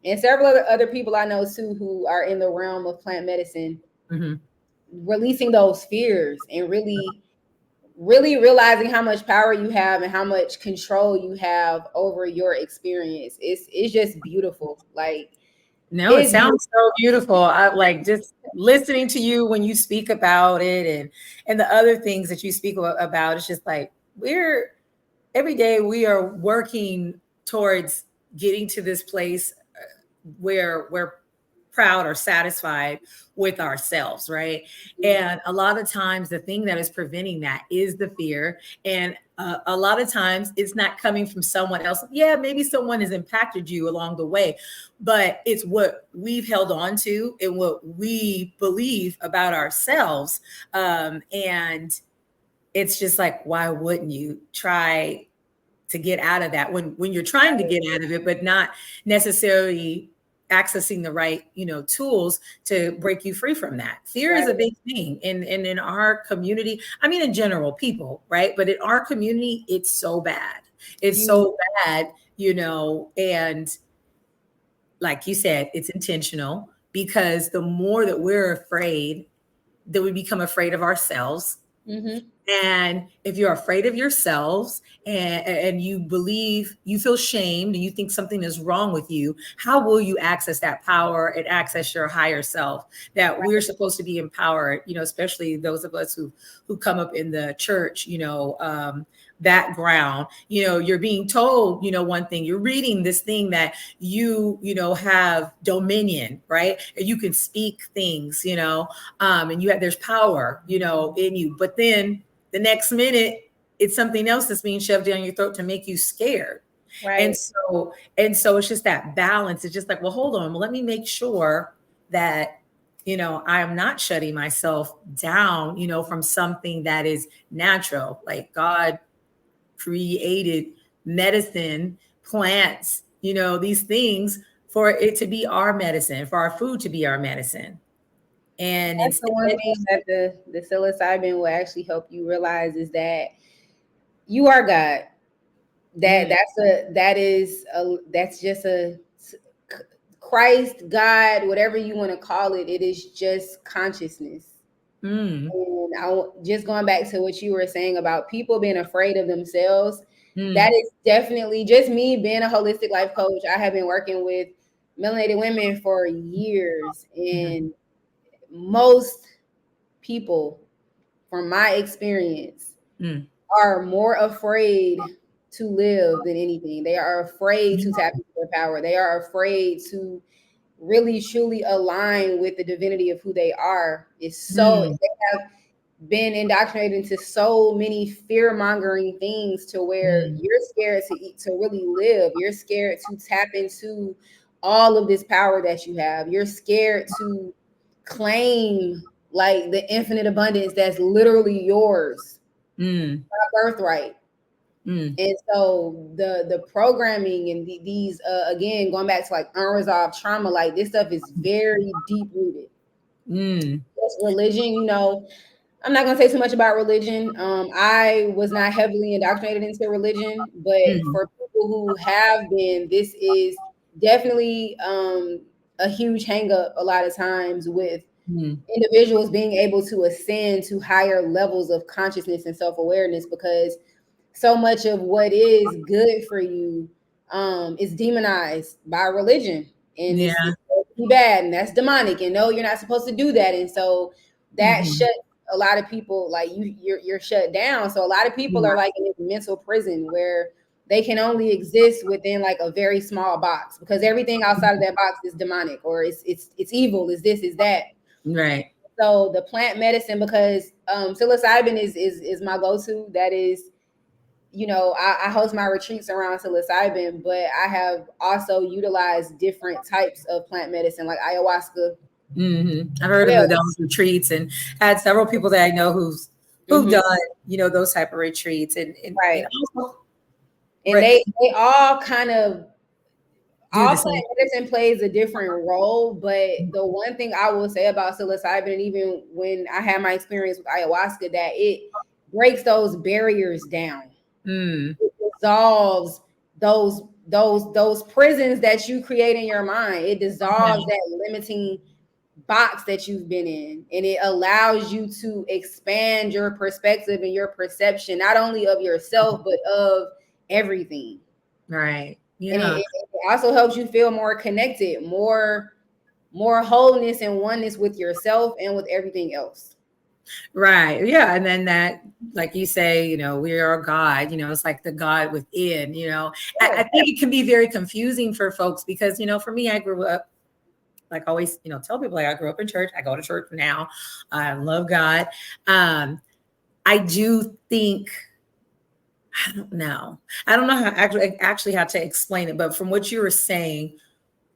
S2: and several other people I know too who are in the realm of plant medicine,
S1: Hmm.
S2: releasing those fears and really realizing how much power you have and how much control you have over your experience. It's just beautiful. Like
S1: No, it
S2: it's
S1: sounds so beautiful. I like just listening to you when you speak about it, and the other things that you speak about. It's just like we're every day we are working towards getting to this place where we're proud or satisfied with ourselves, right? And a lot of times, the thing that is preventing that is the fear. And a lot of times, it's not coming from someone else. Yeah, maybe someone has impacted you along the way, but it's what we've held on to and what we believe about ourselves. And it's just like, why wouldn't you try to get out of that when you're trying to get out of it, but not necessarily accessing the right tools to break you free from that. Fear is
S2: right.
S1: a big thing in our community. I mean, in general, people, right? But in our community, it's so bad. It's
S2: You
S1: so bad, and like you said, it's intentional, because the more that we're afraid, that we become afraid of ourselves.
S2: mm-hmm.
S1: And if you're afraid of yourselves, and you believe, you feel shamed and you think something is wrong with you, how will you access that power and access your higher self that we're supposed to be empowered, especially those of us who come up in the church, background, you're being told, one thing, you're reading this thing that have dominion, right? And you can speak things, and there's power, in you. But then the next minute, it's something else that's being shoved down your throat to make you scared. And
S2: Right.
S1: so it's just that balance. It's just like, well, hold on, well, let me make sure that I am not shutting myself down, from something that is natural. Like God created medicine, plants, these things for it to be our medicine, for our food to be our medicine. And
S2: That's the one
S1: instead,
S2: thing that the psilocybin will actually help you realize is that you are God.
S1: mm,
S2: That's just a Christ, God, whatever you want to call it. It is just consciousness.
S1: mm,
S2: And just going back to what you were saying about people being afraid of themselves, that
S1: mm,
S2: is definitely just me being a holistic life coach. I have been working with melanated women for years,
S1: mhm,
S2: and most people, from my experience,
S1: mm,
S2: are more afraid to live than anything. They are afraid to tap
S1: mm,
S2: into their power. They are afraid to really truly align with the divinity of who they are.
S1: mm,
S2: They have been indoctrinated into so many fear mongering things to where
S1: mm,
S2: you're scared to eat, to really live. You're scared to tap into all of this power that you have. You're scared to claim like the infinite abundance that's literally yours,
S1: mm,
S2: birthright.
S1: mm,
S2: And so the programming and these again, going back to like unresolved trauma, like this stuff is very deep rooted.
S1: mm,
S2: Yes, religion, I'm not going to say too much about religion. I was not heavily indoctrinated into religion, but
S1: mm,
S2: for people who have been, this is definitely a huge hang up a lot of times with
S1: Mm.
S2: individuals being able to ascend to higher levels of consciousness and self-awareness, because so much of what is good for you is demonized by religion, and
S1: Yeah.
S2: it's supposed to be bad, and that's demonic, and no, you're not supposed to do that. And so that
S1: Mhm.
S2: shut a lot of people, like you're shut down. So a lot of people
S1: Yeah.
S2: are like in this mental prison where they can only exist within like a very small box, because everything outside of that box is demonic, or it's evil, is this, is that.
S1: Right.
S2: So the plant medicine, because psilocybin is my go-to. That is, you know, I host my retreats around psilocybin, but I have also utilized different types of plant medicine like ayahuasca.
S1: I've heard of
S2: Well,
S1: those retreats and had several people that I know who've
S2: mhm,
S1: done, those type of retreats and
S2: right.
S1: also
S2: And
S1: right,
S2: they all kind of,
S1: do
S2: all
S1: the
S2: plant
S1: same.
S2: medicine plays a different role, but the one thing I will say about psilocybin, and even when I had my experience with ayahuasca, that it breaks those barriers down.
S1: Mm,
S2: It dissolves those prisons that you create in your mind. It dissolves
S1: yeah.
S2: that limiting box that you've been in, and it allows you to expand your perspective and your perception, not only of yourself but of everything.
S1: Right.
S2: And
S1: Yeah.
S2: it also helps you feel more connected, more wholeness and oneness with yourself and with everything else.
S1: Right. Yeah. And then that, like you say, we are God, it's like the God within, I
S2: Yeah.
S1: think it can be very confusing for folks because, for me, I grew up, like I always, tell people like I grew up in church. I go to church now. I love God. I do think, I don't know. I don't know how actually how to explain it, but from what you were saying,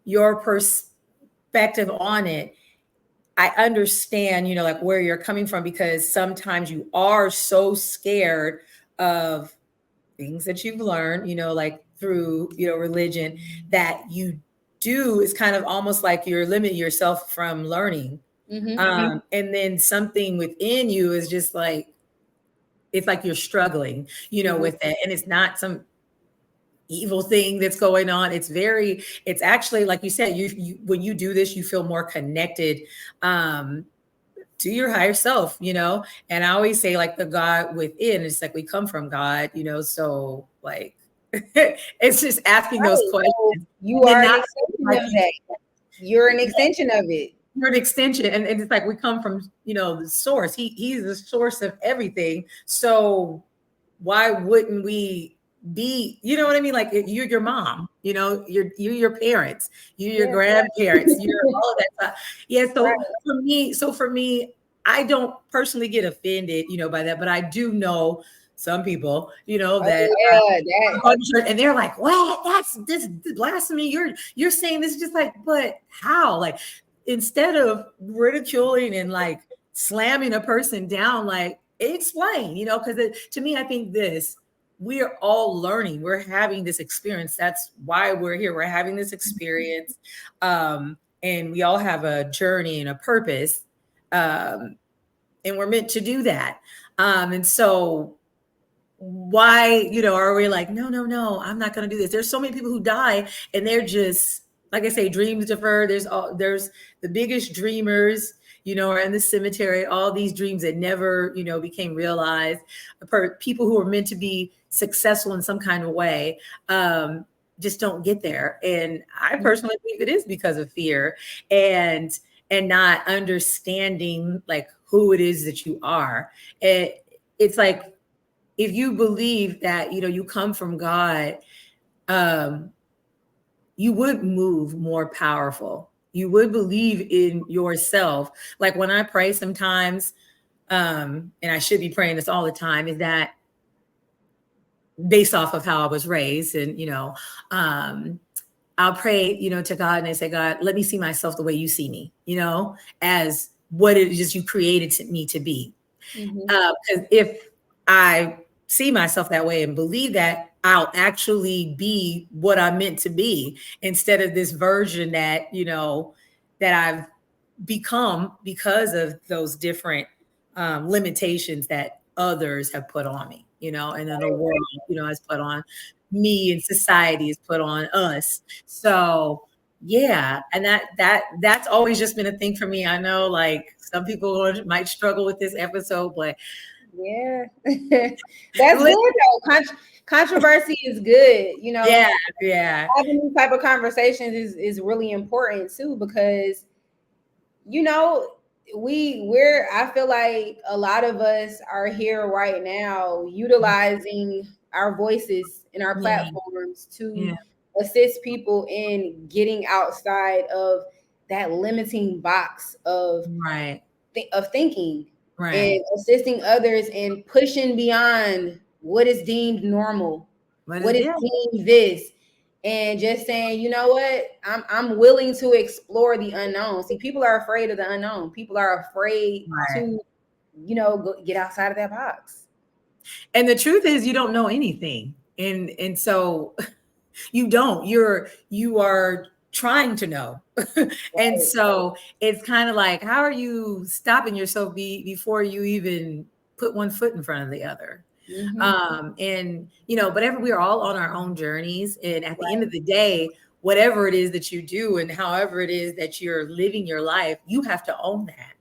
S1: your perspective on it, I understand, like where you're coming from because sometimes you are so scared of things that you've learned, like through, religion that you do is kind of almost like you're limiting yourself from learning.
S2: Mm-hmm.
S1: And then something within you is just like, it's like you're struggling,
S2: Mm-hmm.
S1: with it. And it's not some evil thing that's going on. It's actually, like you said, you when you do this, you feel more connected um to your higher self, and I always say like the God within, it's like we come from God, so like it's just asking those
S2: Right.
S1: questions
S2: So you
S1: and
S2: are an
S1: not
S2: extension
S1: like
S2: of that. You're an extension of it.
S1: you're an extension, and it's like we come from the source. He's the source of everything. So why wouldn't we be, you know what I mean? Like you're your mom, you're your parents, you're your
S2: Yeah.
S1: grandparents, you're all of that stuff. Yeah.
S2: Right.
S1: So for me, I don't personally get offended, by that, but I do know some people,
S2: Oh
S1: that
S2: yeah, that.
S1: and they're like, "What? That's this blasphemy. You're saying this just like, but how?" Like instead of ridiculing and like slamming a person down, like explain, because to me, I think we're all learning. We're having this experience. That's why we're here. We're having this experience. And we all have a journey and a purpose. Um, and we're meant to do that. And so why, are we like, no, no, no, I'm not going to do this. There's so many people who die and they're just, like I say, dreams deferred. There's the biggest dreamers, are in the cemetery, all these dreams that never, became realized. People who are meant to be successful in some kind of way, just don't get there. And I personally believe it is because of fear and not understanding like who it is that you are. It's like, if you believe that you come from God, um you would move more powerful. You would believe in yourself. Like when I pray sometimes, and I should be praying this all the time, is that based off of how I was raised. And um I'll pray, to God, and I say, God, let me see myself the way you see me, as what it is you created me to be.
S2: Mm-hmm.
S1: Because if I see myself that way and believe that, I'll actually be what I'm meant to be instead of this version that I've become because of those different limitations that others have put on me, and then the world, has put on me and society has put on us. So Yeah, and that's always just been a thing for me. I know, like some people might struggle with this episode, but
S2: Yeah, that's good though. Controversy is good.
S1: yeah, yeah,
S2: Having these type of conversations is really important too, because you know I feel like a lot of us are here right now utilizing our voices and our
S1: yeah,
S2: platforms to
S1: yeah.
S2: assist people in getting outside of that limiting box of
S1: Right,
S2: thinking, and
S1: right.
S2: assisting others in pushing beyond what is deemed normal,
S1: But
S2: what
S1: it's
S2: is
S1: yeah,
S2: deemed this, and just saying, you know what, I'm willing to explore the unknown. See, people are afraid of the unknown. People are afraid
S1: right.
S2: to, get outside of that box.
S1: And the truth is, you don't know anything, and so you don't. You are trying to know, and
S2: Right.
S1: so it's kind of like, how are you stopping yourself before you even put one foot in front of the other?
S2: Mm-hmm.
S1: And but we are all on our own journeys, and at the end
S2: Right.
S1: of the day, whatever it is that you do and however it is that you're living your life, you have to own that,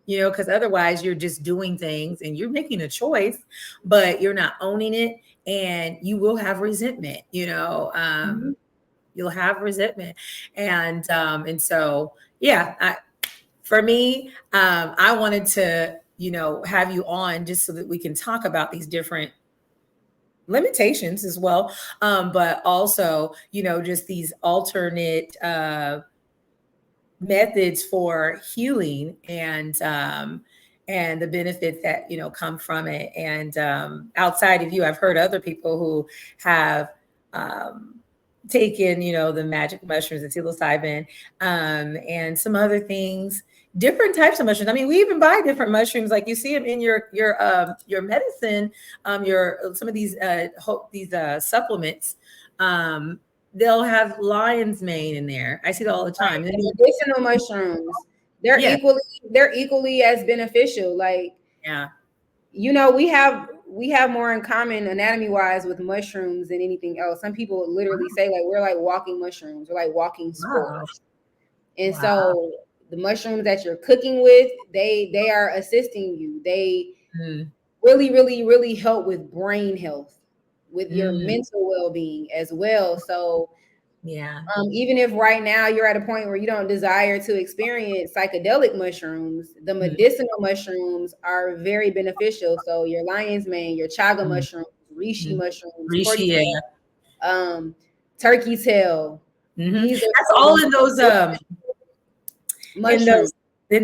S1: because otherwise you're just doing things and you're making a choice, but you're not owning it, and you will have resentment.
S2: Mm-hmm.
S1: You'll have resentment, and so yeah, for me, I wanted to have you on just so that we can talk about these different limitations as well, but also just these alternate methods for healing, and the benefits that come from it. And outside of you, I've heard other people who have um, taken the magic mushrooms and psilocybin, and some other things, different types of mushrooms. I mean, we even buy different mushrooms, like you see them in your medicine, your some of these supplements. They'll have lion's mane in there. I see it all the time.
S2: Right.
S1: And
S2: And medicinal mushrooms, they're
S1: yeah,
S2: equally they're equally as beneficial. Like,
S1: yeah.
S2: we have more in common anatomy wise with mushrooms than anything else. Some people literally say, like, we're like walking mushrooms, we're like walking
S1: Wow.
S2: spores. And
S1: Wow.
S2: so the mushrooms that you're cooking with, they are assisting you. They
S1: Mm,
S2: really, really, really help with brain health, with your
S1: mm,
S2: mental well-being as well. So
S1: yeah.
S2: even if right now you're at a point where you don't desire to experience psychedelic mushrooms, the
S1: Mm,
S2: medicinal mushrooms are very beneficial. So your lion's mane, your chaga
S1: mm,
S2: mushrooms, reishi
S1: mm.
S2: mushrooms,
S1: Reishi, yeah.
S2: cordyceps, turkey tail.
S1: Hmm.
S2: These are
S1: That's
S2: some of
S1: all
S2: the
S1: in those in
S2: mushrooms.
S1: those in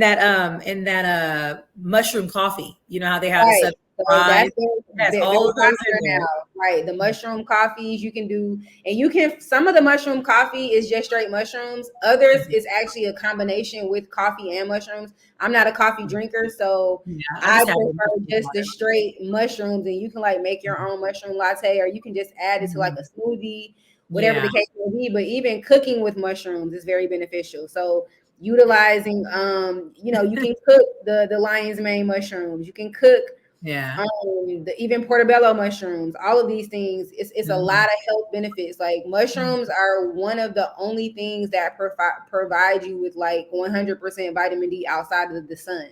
S1: that mushroom coffee. You know how they have the
S2: Right.
S1: seven
S2: So
S1: fries?
S2: that's very,
S1: Yes,
S2: very
S1: all of those in
S2: popular
S1: there.
S2: now. Right. The mushroom coffees you can do, and some of the mushroom coffee is just straight mushrooms. Others is actually a combination with coffee and mushrooms. I'm not a coffee drinker, so
S1: Yeah, I
S2: I
S1: just have the
S2: prefer
S1: mushroom
S2: just the
S1: water.
S2: straight mushrooms, and you can like make your own mushroom latte, or you can just add it to like
S1: Mhm.
S2: a smoothie, whatever
S1: Yeah.
S2: the case may be. But even cooking with mushrooms is very beneficial. So utilizing you can cook the lion's mane mushrooms, you can cook
S1: Yeah.
S2: even portobello mushrooms, all of these things. It's a lot
S1: Mhm.
S2: of health benefits. Like,
S1: Mhm.
S2: mushrooms are one of the only things that provide you with like 100% vitamin D outside of the sun.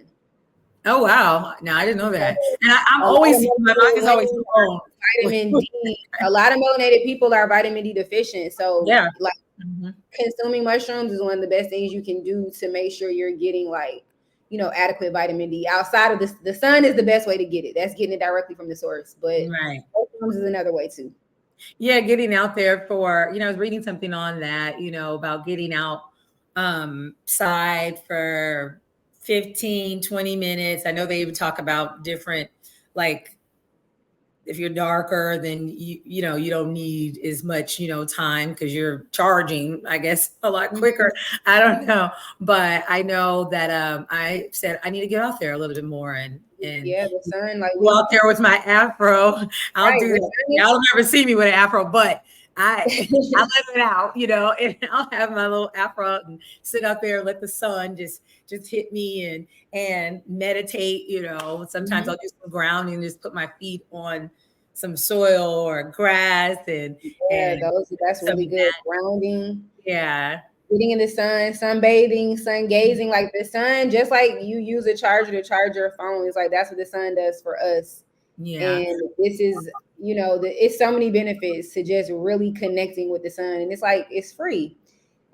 S1: Oh wow! No, I didn't know that. And I'm
S2: A lot of
S1: always my mind
S2: melanated
S1: is always
S2: women
S1: blown.
S2: are vitamin D. A lot of melanated people are vitamin D deficient. So,
S1: Yeah.
S2: like,
S1: Mhm.
S2: consuming mushrooms is one of the best things you can do to make sure you're getting, like, adequate vitamin D. Outside of the sun is the best way to get it. That's getting it directly from the source. But
S1: Right.
S2: mushrooms is another way too.
S1: Yeah, getting out there for, I was reading something on that, about getting out side for 15, 20 minutes. I know they even talk about different, like, if you're darker, then you don't need as much time because you're charging, I guess, a lot quicker. I don't know, but I know that I said I need to get out there a little bit more, and
S2: Yeah, the sun, like,
S1: go out there with my afro. I'll
S2: right,
S1: do
S2: the
S1: that.
S2: sun
S1: Y'all don't ever see me with an afro, but I
S2: is
S1: live it out, and I'll have my little afro and sit out there, let the sun just hit me, and meditate. Sometimes
S2: Mhm.
S1: I'll do some grounding, just put my feet on some soil or grass, and
S2: Yeah, that's
S1: some
S2: really
S1: of
S2: good
S1: that.
S2: grounding.
S1: Yeah.
S2: getting in the sun, sunbathing, sun gazing, like the sun, just like you use a charger to charge your phone. It's like that's what the sun does for us.
S1: Yeah.
S2: And this is, it's so many benefits to just really connecting with the sun. And it's like it's free.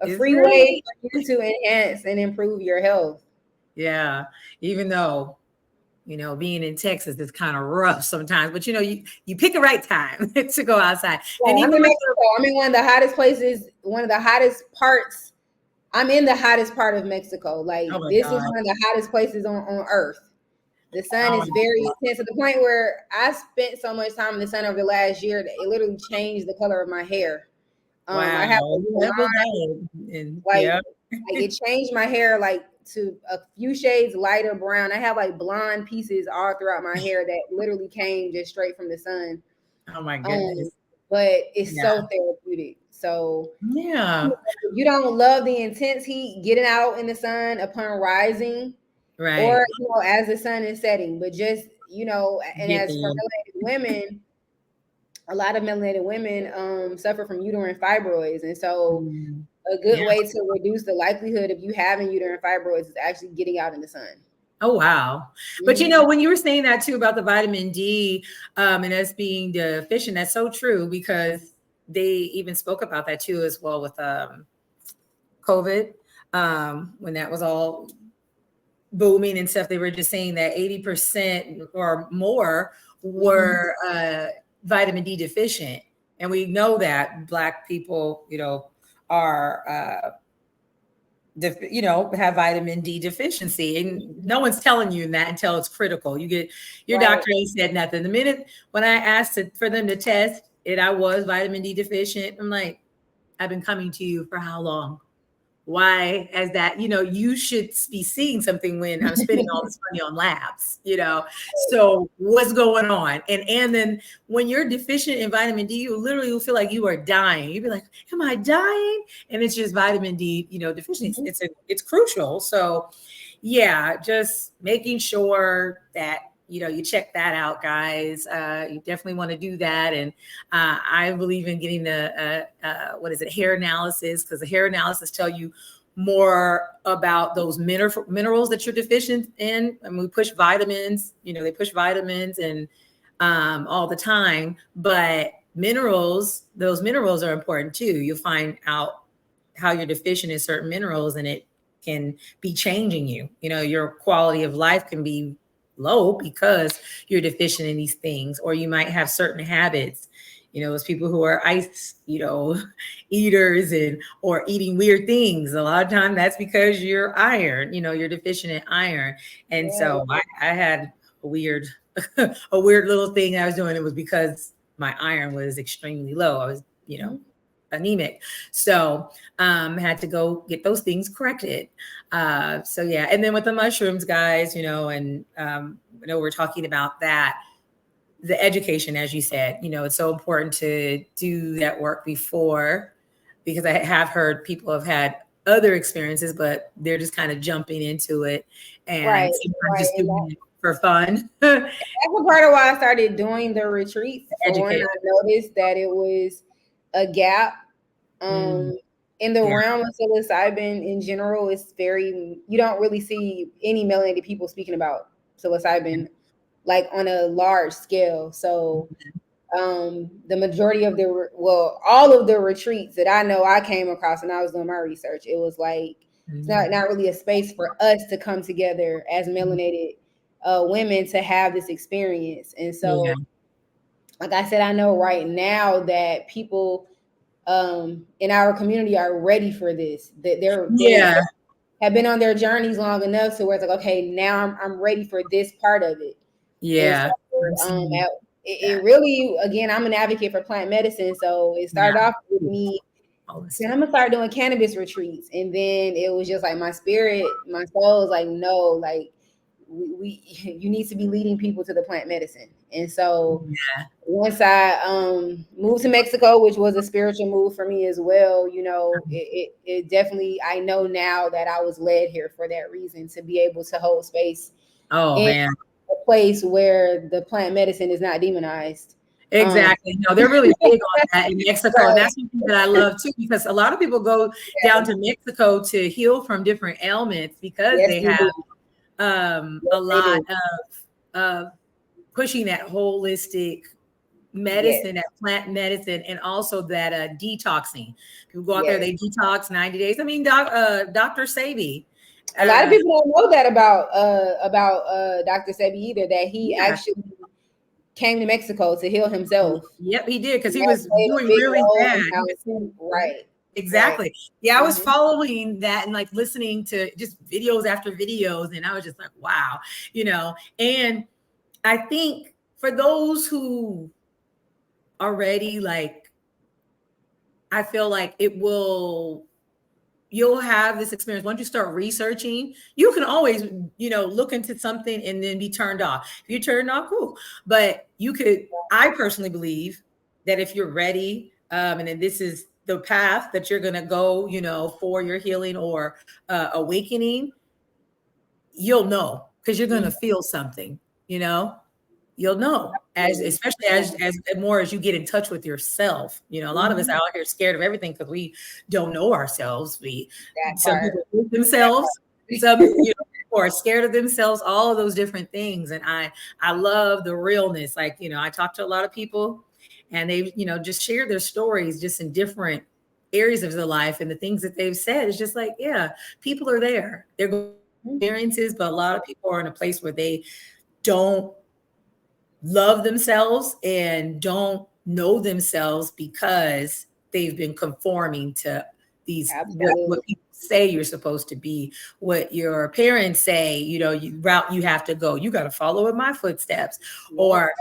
S2: A
S1: It's
S2: free way
S1: free.
S2: for you to enhance and improve your health.
S1: Yeah. Even though, being in Texas is kind of rough sometimes, but you pick the right time to go outside.
S2: Yeah,
S1: And
S2: I'm
S1: even
S2: in
S1: with
S2: Mexico. I'm in one of the hottest places, one of the hottest parts. I'm in the hottest part of Mexico. Like
S1: oh my
S2: this is
S1: God.
S2: one of the hottest places on earth. The sun
S1: Oh
S2: is
S1: my
S2: very
S1: God.
S2: intense to the point where I spent so much time in the sun over the last year that it literally changed the color of my hair. I have
S1: Wow.
S2: a
S1: Level
S2: blonde,
S1: and
S2: like
S1: yeah.
S2: it changed my hair like to a few shades lighter brown. I have like blonde pieces all throughout my hair that literally came just straight from the sun.
S1: Oh my
S2: Um,
S1: goodness.
S2: but it's
S1: Yeah.
S2: so therapeutic. So
S1: Yeah.
S2: if you don't love the intense heat, getting out in the sun upon rising,
S1: Right.
S2: or as the sun is setting, but just and as for
S1: Getting
S2: melanated women, a lot of melanated women suffer from uterine fibroids, and so
S1: mm,
S2: a good
S1: yeah.
S2: way to reduce the likelihood of you having uterine fibroids is actually getting out in the sun.
S1: Oh wow. But
S2: Mm-hmm.
S1: when you were saying that too about the vitamin D and us being deficient, that's so true because they even spoke about that too as well with COVID when that was all booming and stuff. They were just saying that 80% or more were vitamin D deficient. And we know that Black people, are have vitamin D deficiency, and no one's telling you that until it's critical. You get your
S2: Right.
S1: doctor ain't said nothing. The minute when I asked for them to test it, I was vitamin D deficient. I'm like, I've been coming to you for how long? Why as that, you should be seeing something when I'm spending all this money on labs. So what's going on? And then when you're deficient in vitamin D, you literally will feel like you are dying. You'd be like, am I dying? And it's just vitamin D, deficiency. It's crucial. So yeah, just making sure that you check that out, guys. You definitely want to do that. And I believe in getting the hair analysis, because the hair analysis tell you more about those minerals that you're deficient in. And we push vitamins, they push vitamins and all the time, but those minerals are important too. You'll find out how you're deficient in certain minerals, and it can be changing you. Your quality of life can be low because you're deficient in these things, or you might have certain habits. Those people who are ice, eaters or eating weird things. A lot of time that's because you're iron, you're deficient in iron. And so I had a weird, a weird little thing I was doing. It was because my iron was extremely low. I was, anemic. So had to go get those things corrected. So yeah. And then with the mushrooms, guys, and I know we're talking about that, the education, as you said, it's so important to do that work before, because I have heard people have had other experiences, but they're just kind of jumping into it and just doing it for fun.
S2: That's a part of why I started doing the retreats. For one,
S1: Educate.
S2: I noticed that it was a gap in the realm of psilocybin in general. It's you don't really see any melanated people speaking about psilocybin like on a large scale. So the majority of all of the retreats that I know I came across when I was doing my research, it was like it's not really a space for us to come together as melanated women to have this experience. And so like I said, I know right now that people in our community are ready for this, that they have been on their journeys long enough to where it's like, okay, now I'm ready for this part of it.
S1: Yeah.
S2: So, it really, again, I'm an advocate for plant medicine. So it started off with me saying, I'm gonna start doing cannabis retreats. And then it was just like my spirit, my soul was like, no, like you need to be leading people to the plant medicine. And so once I moved to Mexico, which was a spiritual move for me as well, it definitely, I know now that I was led here for that reason, to be able to hold space
S1: in
S2: a place where the plant medicine is not demonized.
S1: Exactly. No, they're really big on that in Mexico. And
S2: Right.
S1: that's something that I love too, because a lot of people go down to Mexico to heal from different ailments because
S2: Yes,
S1: they
S2: they
S1: have
S2: do. Yes,
S1: a
S2: they
S1: lot
S2: do.
S1: of pushing that holistic
S2: Yes,
S1: medicine, that plant medicine, and also that detoxing. People go out there,
S2: yes.
S1: they detox 90 days. I mean, Dr. Sabi.
S2: A lot of
S1: Uh,
S2: people don't know that about Dr. Sebi either, that he
S1: yeah.
S2: actually came to Mexico to heal himself.
S1: Yep, he did because
S2: And
S1: he
S2: that
S1: was
S2: played a
S1: doing
S2: big
S1: really
S2: role
S1: bad.
S2: in
S1: He
S2: how
S1: was
S2: right, right.
S1: exactly. Yeah, I was
S2: Mhm.
S1: following that and like listening to just videos after videos, and I was just like, wow, And I think for those who already like, I feel like you'll have this experience once you start researching. You can always look into something and then be turned off. If you're turned off, cool. But I personally believe that if you're ready, and then this is the path that you're going to go for your healing or awakening, you'll know because you're going to
S2: Mhm.
S1: feel something. you know you'll know, as
S2: Absolutely.
S1: especially as more as you get in touch with yourself. A lot of us
S2: Mhm.
S1: out here scared of everything because we don't know ourselves.
S2: That
S1: Some
S2: part.
S1: people hate
S2: That
S1: themselves, some
S2: part.
S1: people are scared of themselves, all of those different things. And I love the realness. Like, I talk to a lot of people and they just share their stories just in different areas of their life, and the things that they've said is just like, yeah, people are there, they're going through experiences, but a lot of people are in a place where they don't love themselves and don't know themselves because they've been conforming to these what
S2: Absolutely.
S1: people say you're supposed to be, what your parents say, route you have to go. You got to follow in my footsteps,
S2: Yep.
S1: or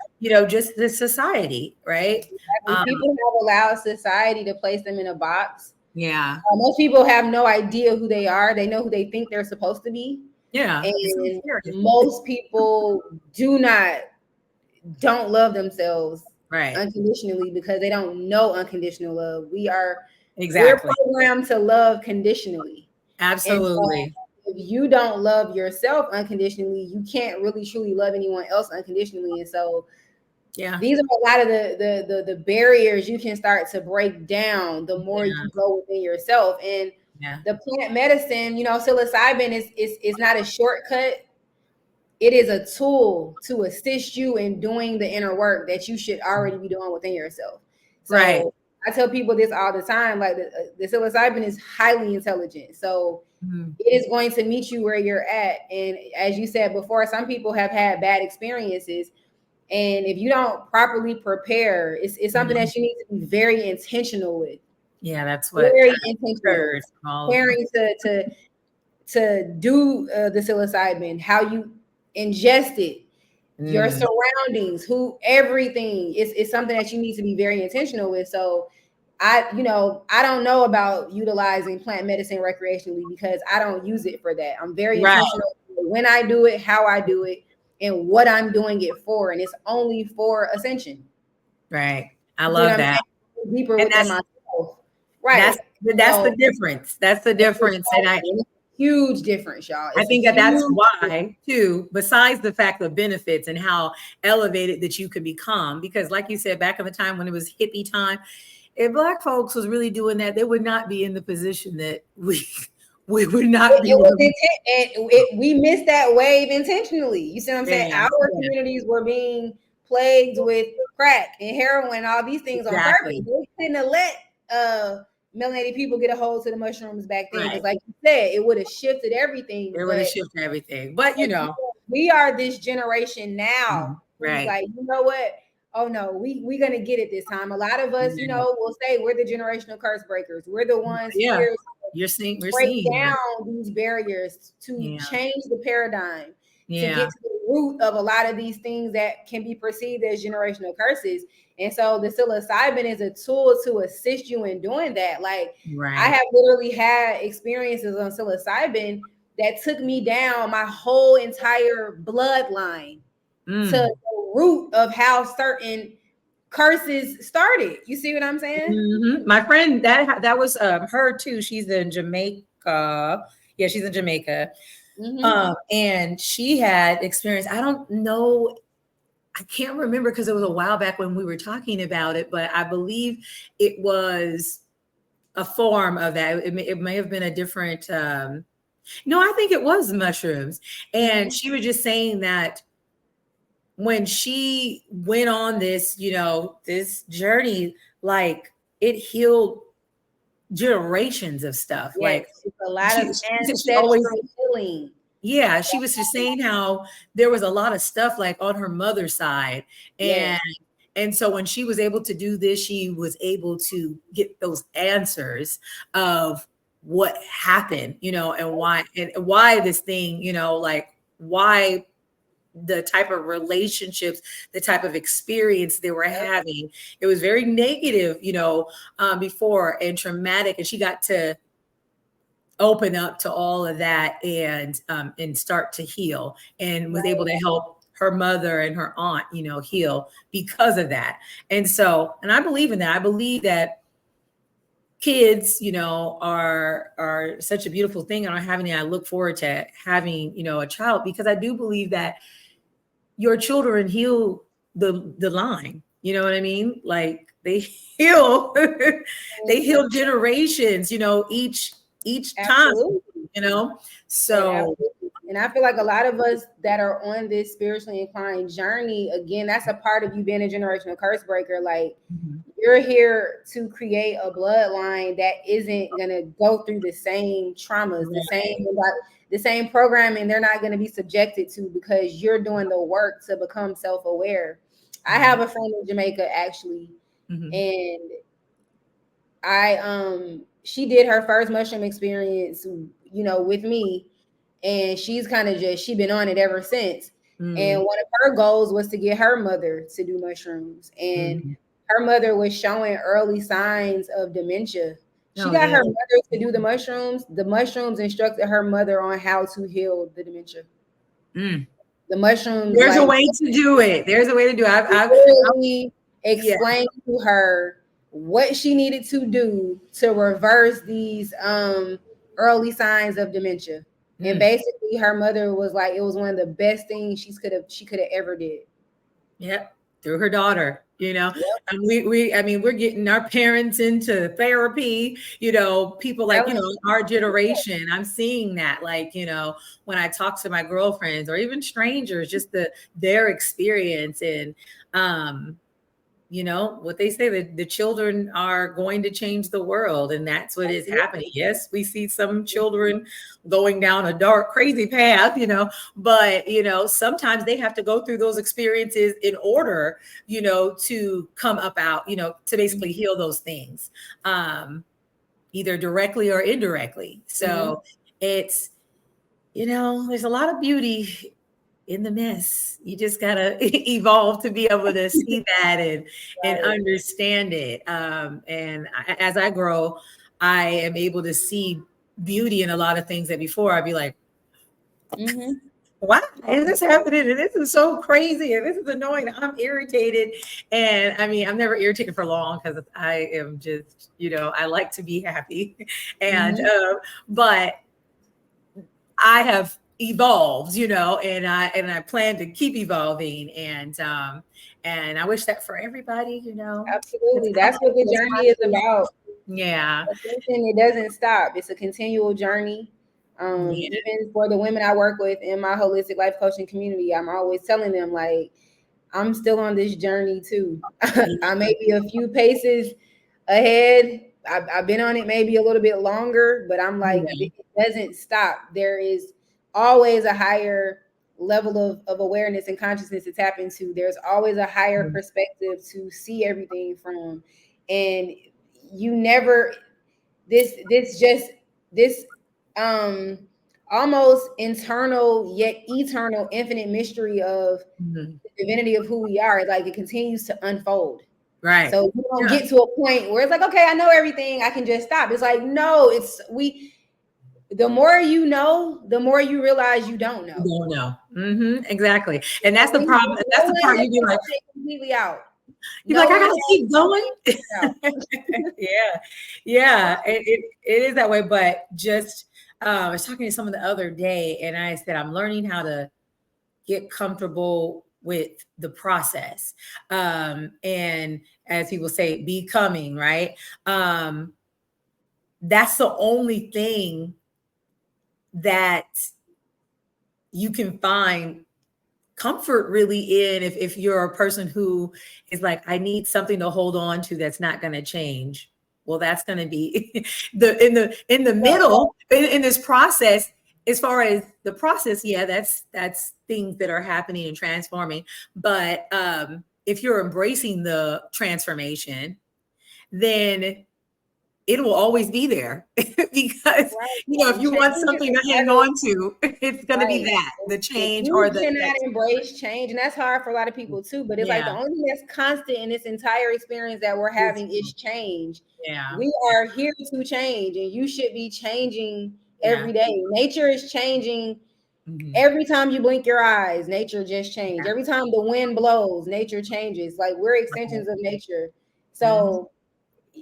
S1: just the society, right?
S2: Exactly.
S1: Um,
S2: People have allowed society to place them in a box.
S1: yeah,
S2: Most people have no idea who they are. They know who they think they're supposed to be.
S1: yeah, it's so
S2: And
S1: scary.
S2: most people don't love themselves
S1: Right,
S2: unconditionally because they don't know unconditional love. We're
S1: exactly,
S2: programmed to love conditionally. And so
S1: absolutely,
S2: if you don't love yourself unconditionally, you can't really truly love anyone else unconditionally. And so
S1: yeah,
S2: these are a lot of the barriers you can start to break down the more
S1: yeah,
S2: you go within yourself. And
S1: yeah,
S2: the plant medicine, psilocybin is not a shortcut. It is a tool to assist you in doing the inner work that you should already be doing within yourself.
S1: right.
S2: So I tell people this all the time, like the psilocybin is highly intelligent. So
S1: Mhm.
S2: it is going to meet you where you're at. And as you said before, some people have had bad experiences. And if you don't properly prepare, it's something
S1: Mhm.
S2: that you need to be very intentional with.
S1: Yeah, that's what
S2: Very
S1: I
S2: intentional.
S1: heard from all of them.
S2: Preparing to do the psilocybin, how you ingest it, your
S1: Mm,
S2: surroundings, everything is something that you need to be very intentional with. So I don't know about utilizing plant medicine recreationally because I don't use it for that. I'm very
S1: right,
S2: intentional when I do it, how I do it, and what I'm doing it for. And it's only for ascension.
S1: right. I
S2: You see what
S1: love
S2: I'm
S1: that.
S2: saying? Deeper
S1: And
S2: within myself. Right.
S1: that's the
S2: So
S1: difference. That's the difference. And
S2: it's a huge difference, y'all.
S1: I
S2: It's a
S1: think that that's
S2: huge difference.
S1: why too, besides the fact of benefits and how elevated that you can become, because like you said, back in the time when it was hippie time, if Black folks was really doing that, they would not be in the position that we would not be
S2: It
S1: where
S2: was
S1: we
S2: we missed that wave intentionally. You see what I'm saying?
S1: yeah,
S2: Our
S1: yeah,
S2: communities were being plagued with crack and heroin, all these things on purpose.
S1: exactly.
S2: They couldn't have let melanated people get a hold to the mushrooms back then because,
S1: Right.
S2: like you said, it would have shifted everything.
S1: It would have
S2: But
S1: shifted everything. But
S2: we are this generation now who's
S1: right.
S2: like, you know what? Oh no, we gonna get it this time. A lot of us,
S1: Yeah.
S2: will say we're the generational curse breakers. We're the ones
S1: Yeah.
S2: here
S1: We're
S2: break
S1: seeing that.
S2: down these barriers to
S1: Yeah.
S2: change the paradigm, to
S1: Yeah.
S2: get to the root of a lot of these things that can be perceived as generational curses. And so the psilocybin is a tool to assist you in doing that. Like I
S1: Right.
S2: have literally had experiences on psilocybin that took me down my whole entire bloodline to
S1: Mm.
S2: the root of how certain curses started. You see what I'm saying?
S1: Mhm. My friend, that was her too. She's in Jamaica. Yeah, she's in Jamaica.
S2: Mm-hmm.
S1: And she had experience. I don't know I can't remember because it was a while back when we were talking about it, but I believe it was a form of that. It may have been a different, no, I think it was mushrooms. And she was just saying that when she went on this, this journey, like it healed generations of stuff.
S2: Yes,
S1: Like
S2: it's a lot of
S1: she always,
S2: ancestral healing.
S1: yeah, she was just saying how there was a lot of stuff like on her mother's side.
S2: Yes.
S1: And so when she was able to do this, she was able to get those answers of what happened, and why this thing, like why the type of relationships, the type of experience they were having. It was very negative, before, and traumatic. And she got to open up to all of that and start to heal, and was able to help her mother and her aunt, heal because of that. And so, and I believe in that. I believe that kids, are such a beautiful thing. I look forward to having, a child, because I do believe that your children heal the line. You know what I mean? Like they heal, they heal generations, each time,
S2: Absolutely.
S1: So,
S2: and I feel like a lot of us that are on this spiritually inclined journey, again, that's a part of you being a generational curse breaker. Like you're here to create a bloodline that isn't gonna go through the same traumas, the same programming they're not going to be subjected to, because you're doing the work to become self-aware. I have a friend in Jamaica actually, and she did her first mushroom experience, with me, and she's kind of she been on it ever since. And one of her goals was to get her mother to do mushrooms, and her mother was showing early signs of dementia. She got her mother to do the mushrooms. The mushrooms instructed her mother on how to heal the dementia. The mushrooms.
S1: There's a way to do it. There's a way to do it. I've
S2: explained to her what she needed to do to reverse these early signs of dementia. And basically her mother was like, it was one of the best things she could have ever did.
S1: Yep. Through her daughter, and we're getting our parents into therapy, people like, our generation. I'm seeing that, like, when I talk to my girlfriends or even strangers, just their experience. And, what they say, that the children are going to change the world, and that's what is happening. Yes, we see some children going down a dark, crazy path, but, sometimes they have to go through those experiences in order, to come up out, to basically heal those things, either directly or indirectly. So it's, there's a lot of beauty in the mess. You just gotta evolve to be able to see that and understand it. And as I grow, I am able to see beauty in a lot of things that before I'd be like, why is this happening? And this is so crazy, and this is annoying. I'm irritated. And I'm never irritated for long, because I am just, I like to be happy. And but I have evolved, and I plan to keep evolving, and I wish that for everybody,
S2: Absolutely. That's what the journey is about.
S1: Yeah.
S2: It doesn't stop. It's a continual journey. Even for the women I work with in my holistic life coaching community, I'm always telling them, like, I'm still on this journey too. I may be a few paces ahead. I've been on it maybe a little bit longer, but I'm like, it doesn't stop. There is always a higher level of awareness and consciousness to tap into. There's always a higher perspective to see everything from. And you never, this almost internal yet eternal infinite mystery of the divinity of who we are, like it continues to unfold.
S1: Right.
S2: So you don't get to a point where it's like, okay, I know everything, I can just stop. It's like, no, the more you know, the more you realize you don't know.
S1: You don't know. Exactly. And that's the problem. That's the part you be like
S2: completely out.
S1: You're like, I gotta keep going. Yeah. It is that way. But just I was talking to someone the other day, and I said, I'm learning how to get comfortable with the process. And as people say, becoming, right? That's the only thing that you can find comfort really in if you're a person who is like, I need something to hold on to that's not going to change. Well, that's going to be in the middle in this process. As far as the process, yeah, that's things that are happening and transforming. But if you're embracing the transformation, then it will always be there because if you want something to hang on to, it's going to be that the change
S2: you
S1: or
S2: cannot embrace change, and that's hard for a lot of people too. But it's like the only thing that's constant in this entire experience that we're having is change.
S1: Yeah,
S2: we are here to change, and you should be changing every day. Nature is changing. Every time you blink your eyes, nature just changed. Every time the wind blows, nature changes. Like, we're extensions of nature. So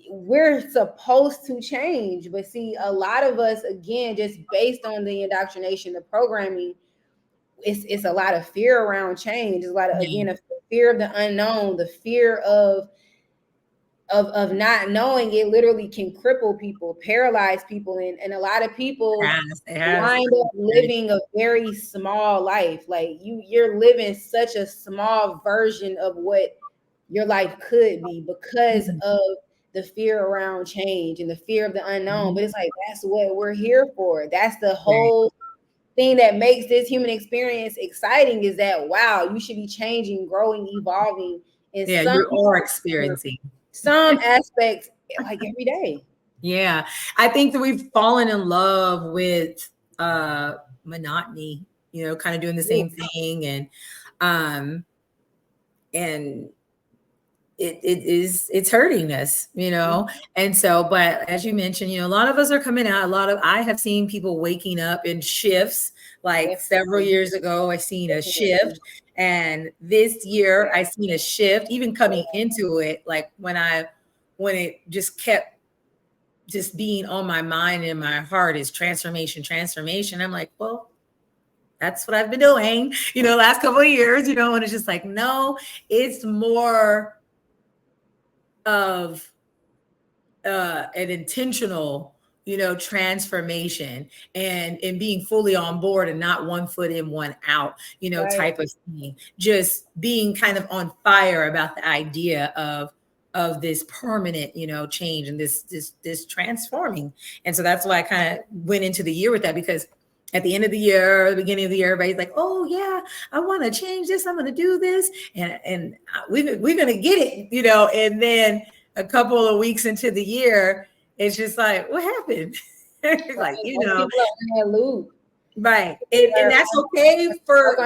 S2: we're supposed to change. But see, a lot of us, again, just based on the indoctrination, the programming, it's a lot of fear around change. It's a lot of, again, a fear of the unknown, the fear of not knowing. It literally can cripple people, paralyze people, and a lot of people wind up living a very small life. Like, you're living such a small version of what your life could be because of the fear around change and the fear of the unknown. But it's like, that's what we're here for. That's the whole thing that makes this human experience exciting, is that, wow, you should be changing, growing, evolving in
S1: you are experiencing
S2: some aspects, like, every day.
S1: Yeah, I think that we've fallen in love with monotony, kind of doing the same thing, and it's hurting us, and so, but as you mentioned, a lot of us are coming out. I have seen people waking up in shifts. Like several years ago, I seen a shift, and this year I seen a shift. Even coming into it, like when it just kept just being on my mind and my heart is transformation. I'm like, well, that's what I've been doing, last couple of years, and it's just like, no, it's more of an intentional, transformation and being fully on board and not one foot in, one out, type of thing. Just being kind of on fire about the idea of this permanent, change and this transforming. And so that's why I kind of went into the year with that, because at the end of the year, or the beginning of the year, everybody's like, oh yeah, I want to change this. I'm going to do this. And we're going to get it, and then a couple of weeks into the year, it's just like, what happened? Like, right. And that's okay for,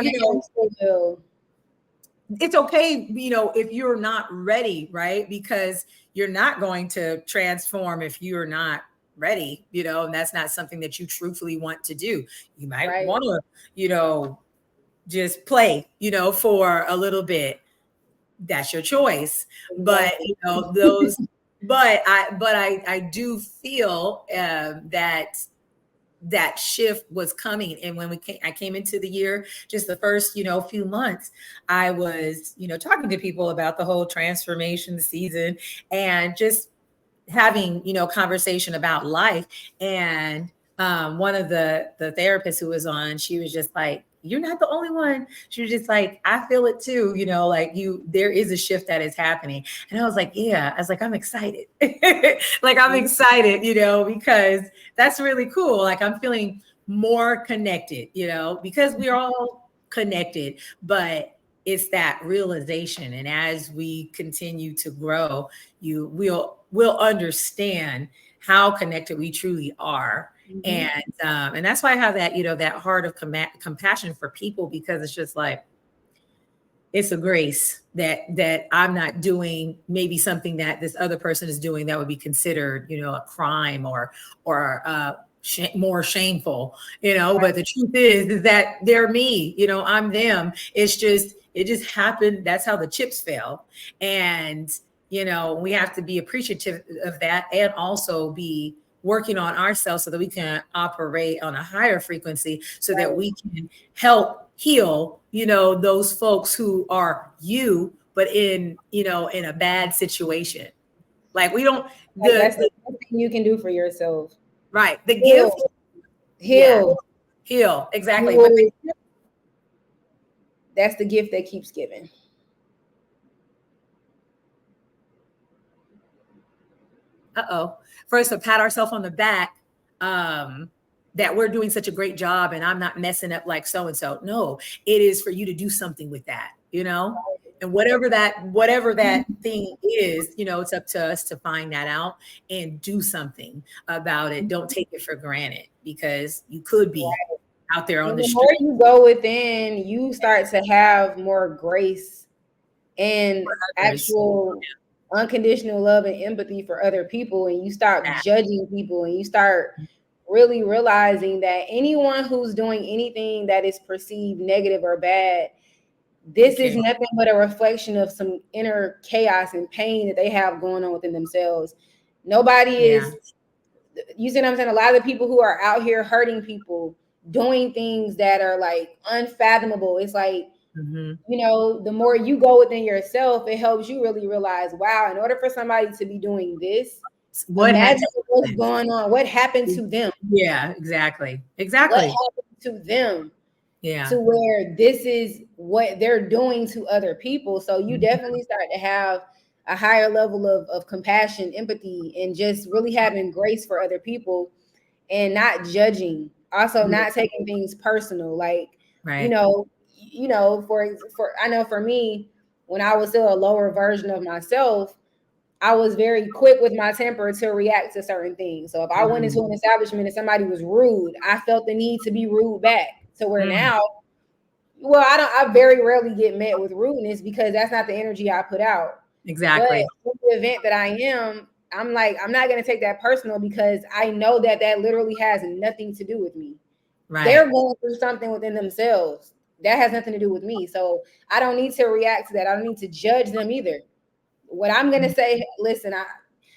S1: it's okay, if you're not ready, right? Because you're not going to transform if you're not ready, and that's not something that you truthfully want to do. You might want to, just play, for a little bit. That's your choice. But, I do feel that shift was coming. And when I came into the year, just the first, few months, I was, talking to people about the whole transformation season and just having, conversation about life. And one of the therapists who was on, she was just like, you're not the only one. She was just like, I feel it too. There is a shift that is happening. And I was like, yeah, I was like, I'm excited. Like, I'm excited, because that's really cool. Like, I'm feeling more connected, because we're all connected, but it's that realization. And as we continue to grow, we'll understand how connected we truly are. And that's why I have that, that heart of compassion for people, because it's just like, it's a grace that I'm not doing maybe something that this other person is doing that would be considered, a crime or more shameful, but the truth is that they're me, I'm them. It just happened. That's how the chips fell. And, we have to be appreciative of that, and also be working on ourselves so that we can operate on a higher frequency, so that we can help heal, those folks who are you, but in a bad situation. Like we don't,
S2: Like that's the
S1: the
S2: best thing you can do for yourself.
S1: right, the
S2: Heal,
S1: gift, yeah,
S2: heal.
S1: heal,
S2: You
S1: exactly. But
S2: will, that's the gift that keeps giving.
S1: for us to pat ourselves on the back, that we're doing such a great job and I'm not messing up like so and so. No, it is for you to do something with that, and whatever that thing is, it's up to us to find that out and do something about it. Don't take it for granted, because you could be out there on
S2: And
S1: the
S2: the more
S1: street.
S2: you go within, you start to have more grace and
S1: Others.
S2: actual unconditional love and empathy for other people. And you stop
S1: That.
S2: judging people, and you start really realizing that anyone who's doing anything that is perceived negative or bad, this is
S1: Okay.
S2: nothing but a reflection of some inner chaos and pain that they have going on within themselves. Nobody
S1: Yeah.
S2: is, you see what I'm saying? A lot of the people who are out here hurting people, doing things that are like unfathomable. It's like,
S1: Hmm.
S2: the more you go within yourself, it helps you really realize, wow, in order for somebody to be doing this,
S1: What had
S2: imagine
S1: to
S2: what's
S1: happen?
S2: going on, what happened to them,
S1: Yeah, exactly.
S2: what
S1: Exactly.
S2: happened to them,
S1: Yeah.
S2: to where this is what they're doing to other people. So you
S1: Mhm.
S2: definitely start to have a higher level of compassion, empathy, and just really having grace for other people, and not judging. Also,
S1: Yeah.
S2: not taking things personal. Like, you
S1: Right.
S2: know, for I know for me, when I was still a lower version of myself, I was very quick with my temper to react to certain things. So if I went
S1: Mhm.
S2: into an establishment and somebody was rude, I felt the need to be rude back. To where
S1: Mm.
S2: now, well, I very rarely get met with rudeness because that's not the energy I put out. But
S1: Exactly.
S2: in the event that I am, I'm like, I'm not going to take that personal, because I know that that literally has nothing to do with me. They're
S1: Right.
S2: going through something within themselves that has nothing to do with me. So I don't need to react to that. I don't need to judge them either. What I'm going to say, listen,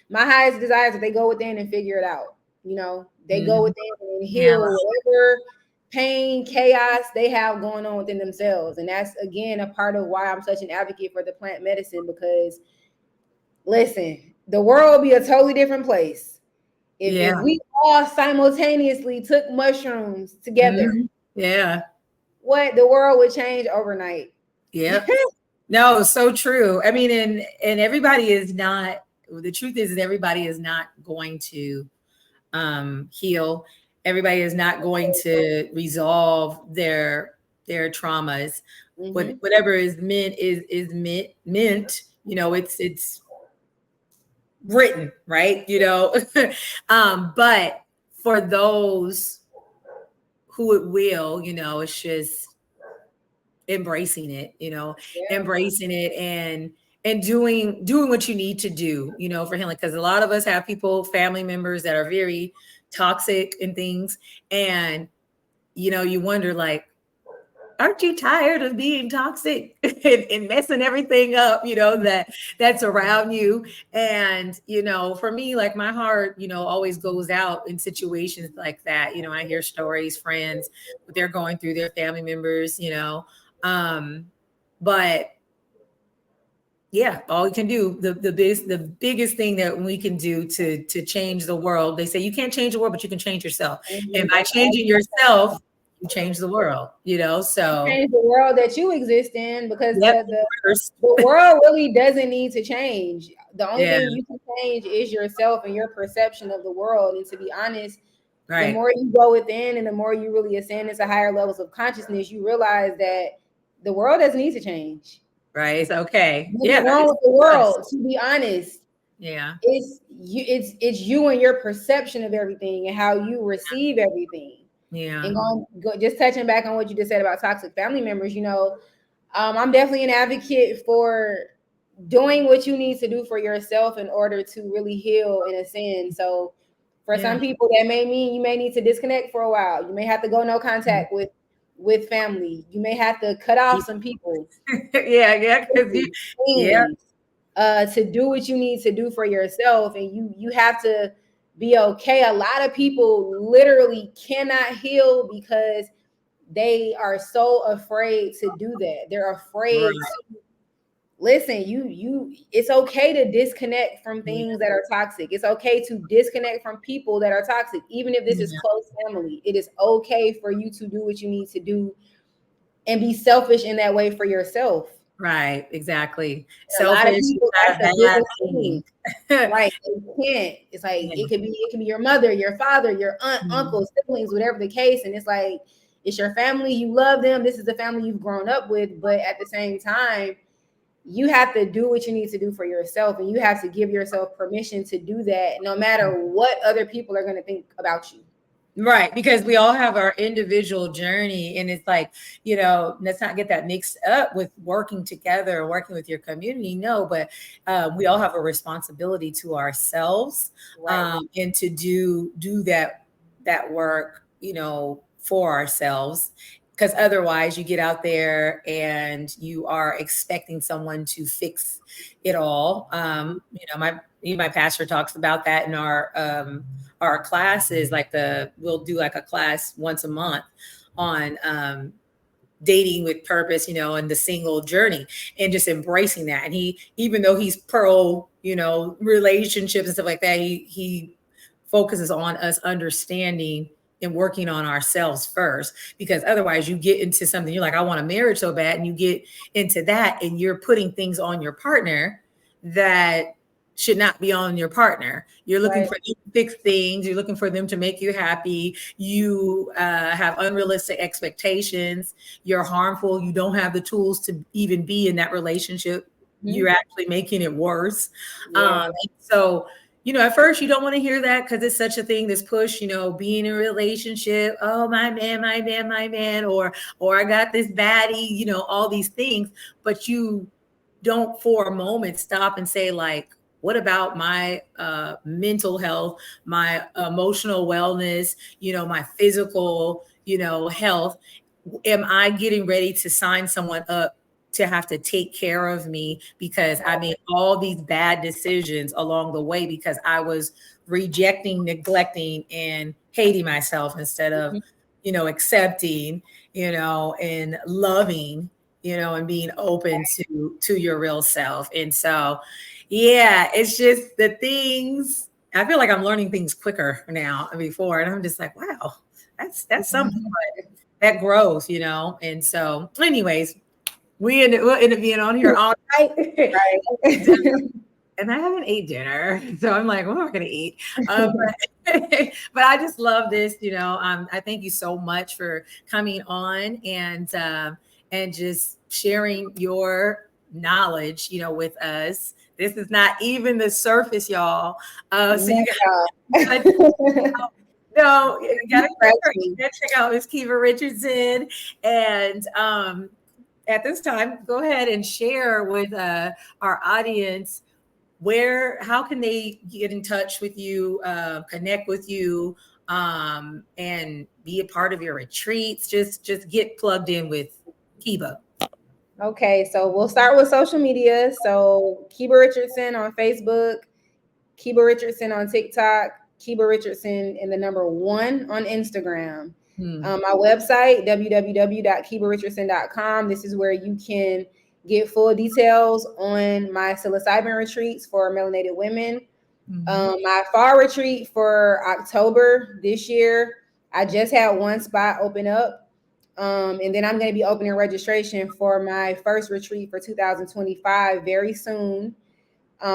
S2: my highest desire is that they go within and figure it out. They go
S1: Mhm.
S2: within and
S1: Yeah.
S2: heal whatever pain, chaos they have going on within themselves. And that's, again, a part of why I'm such an advocate for the plant medicine, because listen, the world will be a totally different place if
S1: Yeah.
S2: we all simultaneously took mushrooms together.
S1: Mhm. Yeah.
S2: What the world would change overnight.
S1: Yep. No, so true. I mean, and everybody is not, the truth is that everybody is not going to heal. Everybody is not going to resolve their traumas.
S2: Mm-hmm.
S1: Whatever is meant. It's written, right? But for those who it will, it's just embracing it,
S2: Yeah.
S1: embracing it, and doing what you need to do, for healing. Because a lot of us have people, family members that are very toxic and things, and you wonder, like, aren't you tired of being toxic and messing everything up, that's around you? And, for me, like, my heart, always goes out in situations like that. I hear stories, friends, what they're going through, their family members, um, but yeah, all we can do, the biggest thing that we can do to change the world. They say you can't change the world, but you can change yourself. And
S2: Mm-hmm.
S1: by
S2: That's all.
S1: changing yourself, you change the world, so
S2: Change the world that you exist in, because
S1: yep. First.
S2: the world really doesn't need to change. The only
S1: Yeah,
S2: thing you can change is yourself and your perception of the world. And to be honest, the
S1: right,
S2: more you go within and the more you really ascend into higher levels of consciousness, you realize that the world doesn't need to change.
S1: right. It's okay.
S2: Nothing
S1: Yeah,
S2: wrong
S1: it's
S2: with the
S1: us.
S2: world. To be honest,
S1: Yeah,
S2: it's you and your perception of everything and how you receive everything.
S1: yeah,
S2: And just touching back on what you just said about toxic family members, I'm definitely an advocate for doing what you need to do for yourself in order to really heal and ascend. So for
S1: yeah.
S2: some people, that may mean you may need to disconnect for a while. You may have to go no contact with family. You may have to cut off some people.
S1: Yeah, yeah, because yeah,
S2: Things, to do what you need to do for yourself, and you have to be okay. A lot of people literally cannot heal because they are so afraid to do that. They're afraid to listen. It's okay to disconnect from things that are toxic. It's okay to disconnect from people that are toxic, even if this is close family. It is okay for you to do what you need to do and be selfish in that way for yourself.
S1: Right, exactly.
S2: A lot of
S1: Selfish is
S2: people,
S1: not
S2: that's
S1: a
S2: the
S1: bad
S2: biggest
S1: thing.
S2: thing. Right. You can't. It's like it can be your mother, your father, your aunt, uncle, siblings, whatever the case. And it's like, it's your family, you love them. This is the family you've grown up with. But at the same time, you have to do what you need to do for yourself, and you have to give yourself permission to do that, no matter what other people are going to think about you.
S1: Right, because we all have our individual journey, and it's like, let's not get that mixed up with working together, working with your community. No, but we all have a responsibility to ourselves, and to do that work, for ourselves. Because otherwise, you get out there and you are expecting someone to fix it all. My pastor talks about that in our classes. We'll do like a class once a month on dating with purpose, and the single journey, and just embracing that. And even though he's pro, relationships and stuff like that, he focuses on us understanding and working on ourselves first, because otherwise you get into something, you're like, I want a marriage so bad, and you get into that and you're putting things on your partner that should not be on your partner. You're looking for them to fix things. You're looking for them to make you happy. You have unrealistic expectations. You're harmful. You don't have the tools to even be in that relationship. You're actually making it worse. So, at first you don't want to hear that, because it's such a thing, this push, being in a relationship. Oh, my man, or I got this baddie, all these things. But you don't for a moment stop and say, like, what about my mental health, my emotional wellness, my physical, health? Am I getting ready to sign someone up to have to take care of me because I made all these bad decisions along the way, because I was rejecting, neglecting, and hating myself instead of, accepting, and loving, and being open to your real self. And so, it's just the things. I feel like I'm learning things quicker now than before, and I'm just like, wow, that's something. That grows, And so, anyways, we'll end up being on here all night. And I haven't ate dinner. So I'm like, what am I going to eat? But I just love this, I thank you so much for coming on and just sharing your knowledge, with us. This is not even the surface, y'all. So you gotta check out Miss Keba Richardson. And at this time, go ahead and share with our audience how can they get in touch with you, connect with you, and be a part of your retreats. Just get plugged in with Keba.
S2: Okay, so we'll start with social media. So Keba Richardson on Facebook, Keba Richardson on TikTok, Keba Richardson and the number 1 on Instagram. My website, www.kebarichandson.com. This is where you can get full details on my psilocybin retreats for melanated women. My fall retreat for October this year, I just had one spot open up. And then I'm going to be opening registration for my first retreat for 2025 very soon.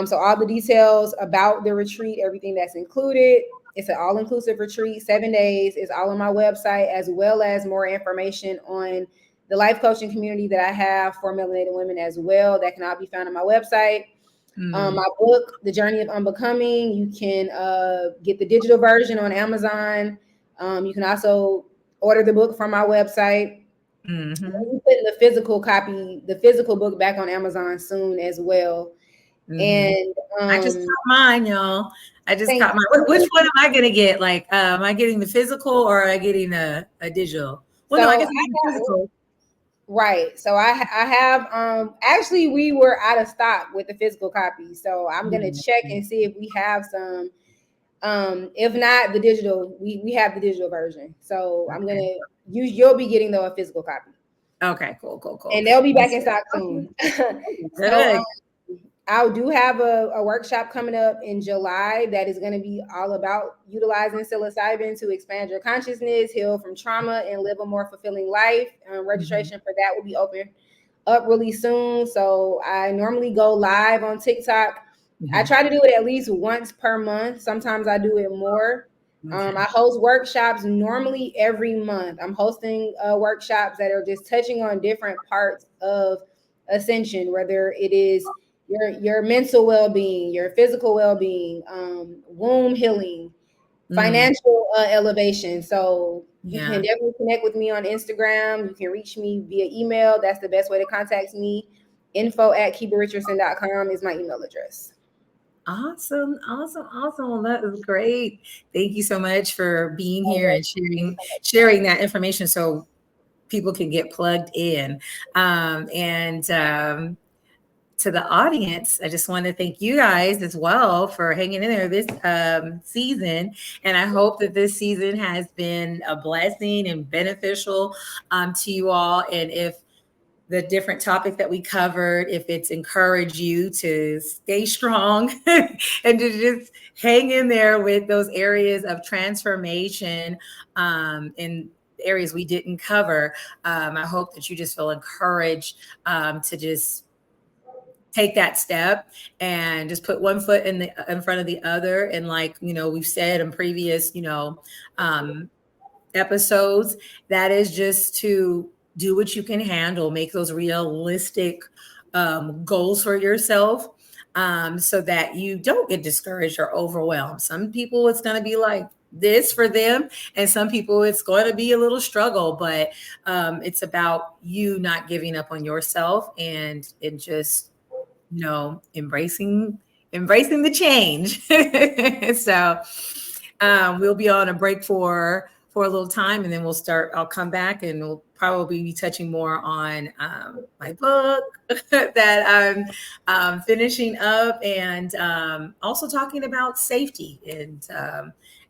S2: So all the details about the retreat, everything that's included, it's an all-inclusive retreat, 7 days. It's all on my website, as well as more information on the life coaching community that I have for melanated women as well. That can all be found on my website. My book, The Journey of Unbecoming, you can get the digital version on Amazon. You can also order the book from my website. We're putting the physical book back on Amazon soon as well. And
S1: I just caught mine, y'all. I just caught mine. Which one am I going to get? Like, am I getting the physical or am I getting a digital? Well, so no, I guess I'm getting physical.
S2: Right. So I have actually we were out of stock with the physical copy. So I'm gonna check and see if we have some. If not the digital, we have the digital version. So I'm gonna you'll be getting though a physical copy.
S1: Okay, cool.
S2: And they'll be back in stock soon.
S1: Good.
S2: I do have a workshop coming up in July that is going to be all about utilizing psilocybin to expand your consciousness, heal from trauma, and live a more fulfilling life. Registration for that will be open up really soon. So I normally go live on TikTok. I try to do it at least once per month. Sometimes I do it more. I host workshops normally every month. I'm hosting workshops that are just touching on different parts of ascension, whether it is your mental well-being, your physical well-being, womb healing, financial elevation. So you can definitely connect with me on Instagram. You can reach me via email. That's the best way to contact me. info@KebaRichardson.com is my email address.
S1: Awesome. Well, that was great. Thank you so much for being here and sharing that information so people can get plugged in. To the audience, I just want to thank you guys as well for hanging in there this season. And I hope that this season has been a blessing and beneficial to you all. And if the different topic that we covered, if it's encouraged you to stay strong and to just hang in there with those areas of transformation in areas we didn't cover, I hope that you just feel encouraged to just take that step and just put one foot in front of the other. And like, we've said in previous, episodes, that is just to do what you can handle, make those realistic goals for yourself, so that you don't get discouraged or overwhelmed. Some people, it's going to be like this for them, and some people it's going to be a little struggle, but it's about you not giving up on yourself and just embracing the change. So we'll be on a break for a little time, and then I'll come back and we'll probably be touching more on my book that I'm finishing up, and also talking about safety and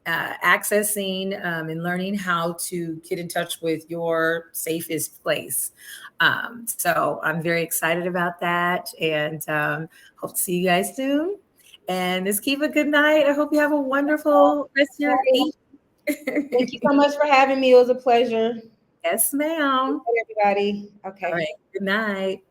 S1: accessing and learning how to get in touch with your safest place. So I'm very excited about that, and hope to see you guys soon. And just keep a good night. I hope you have a wonderful rest of your evening.
S2: Thank you so much for having me. It was a pleasure.
S1: Yes, ma'am.
S2: Everybody. Okay.
S1: All right. Good night.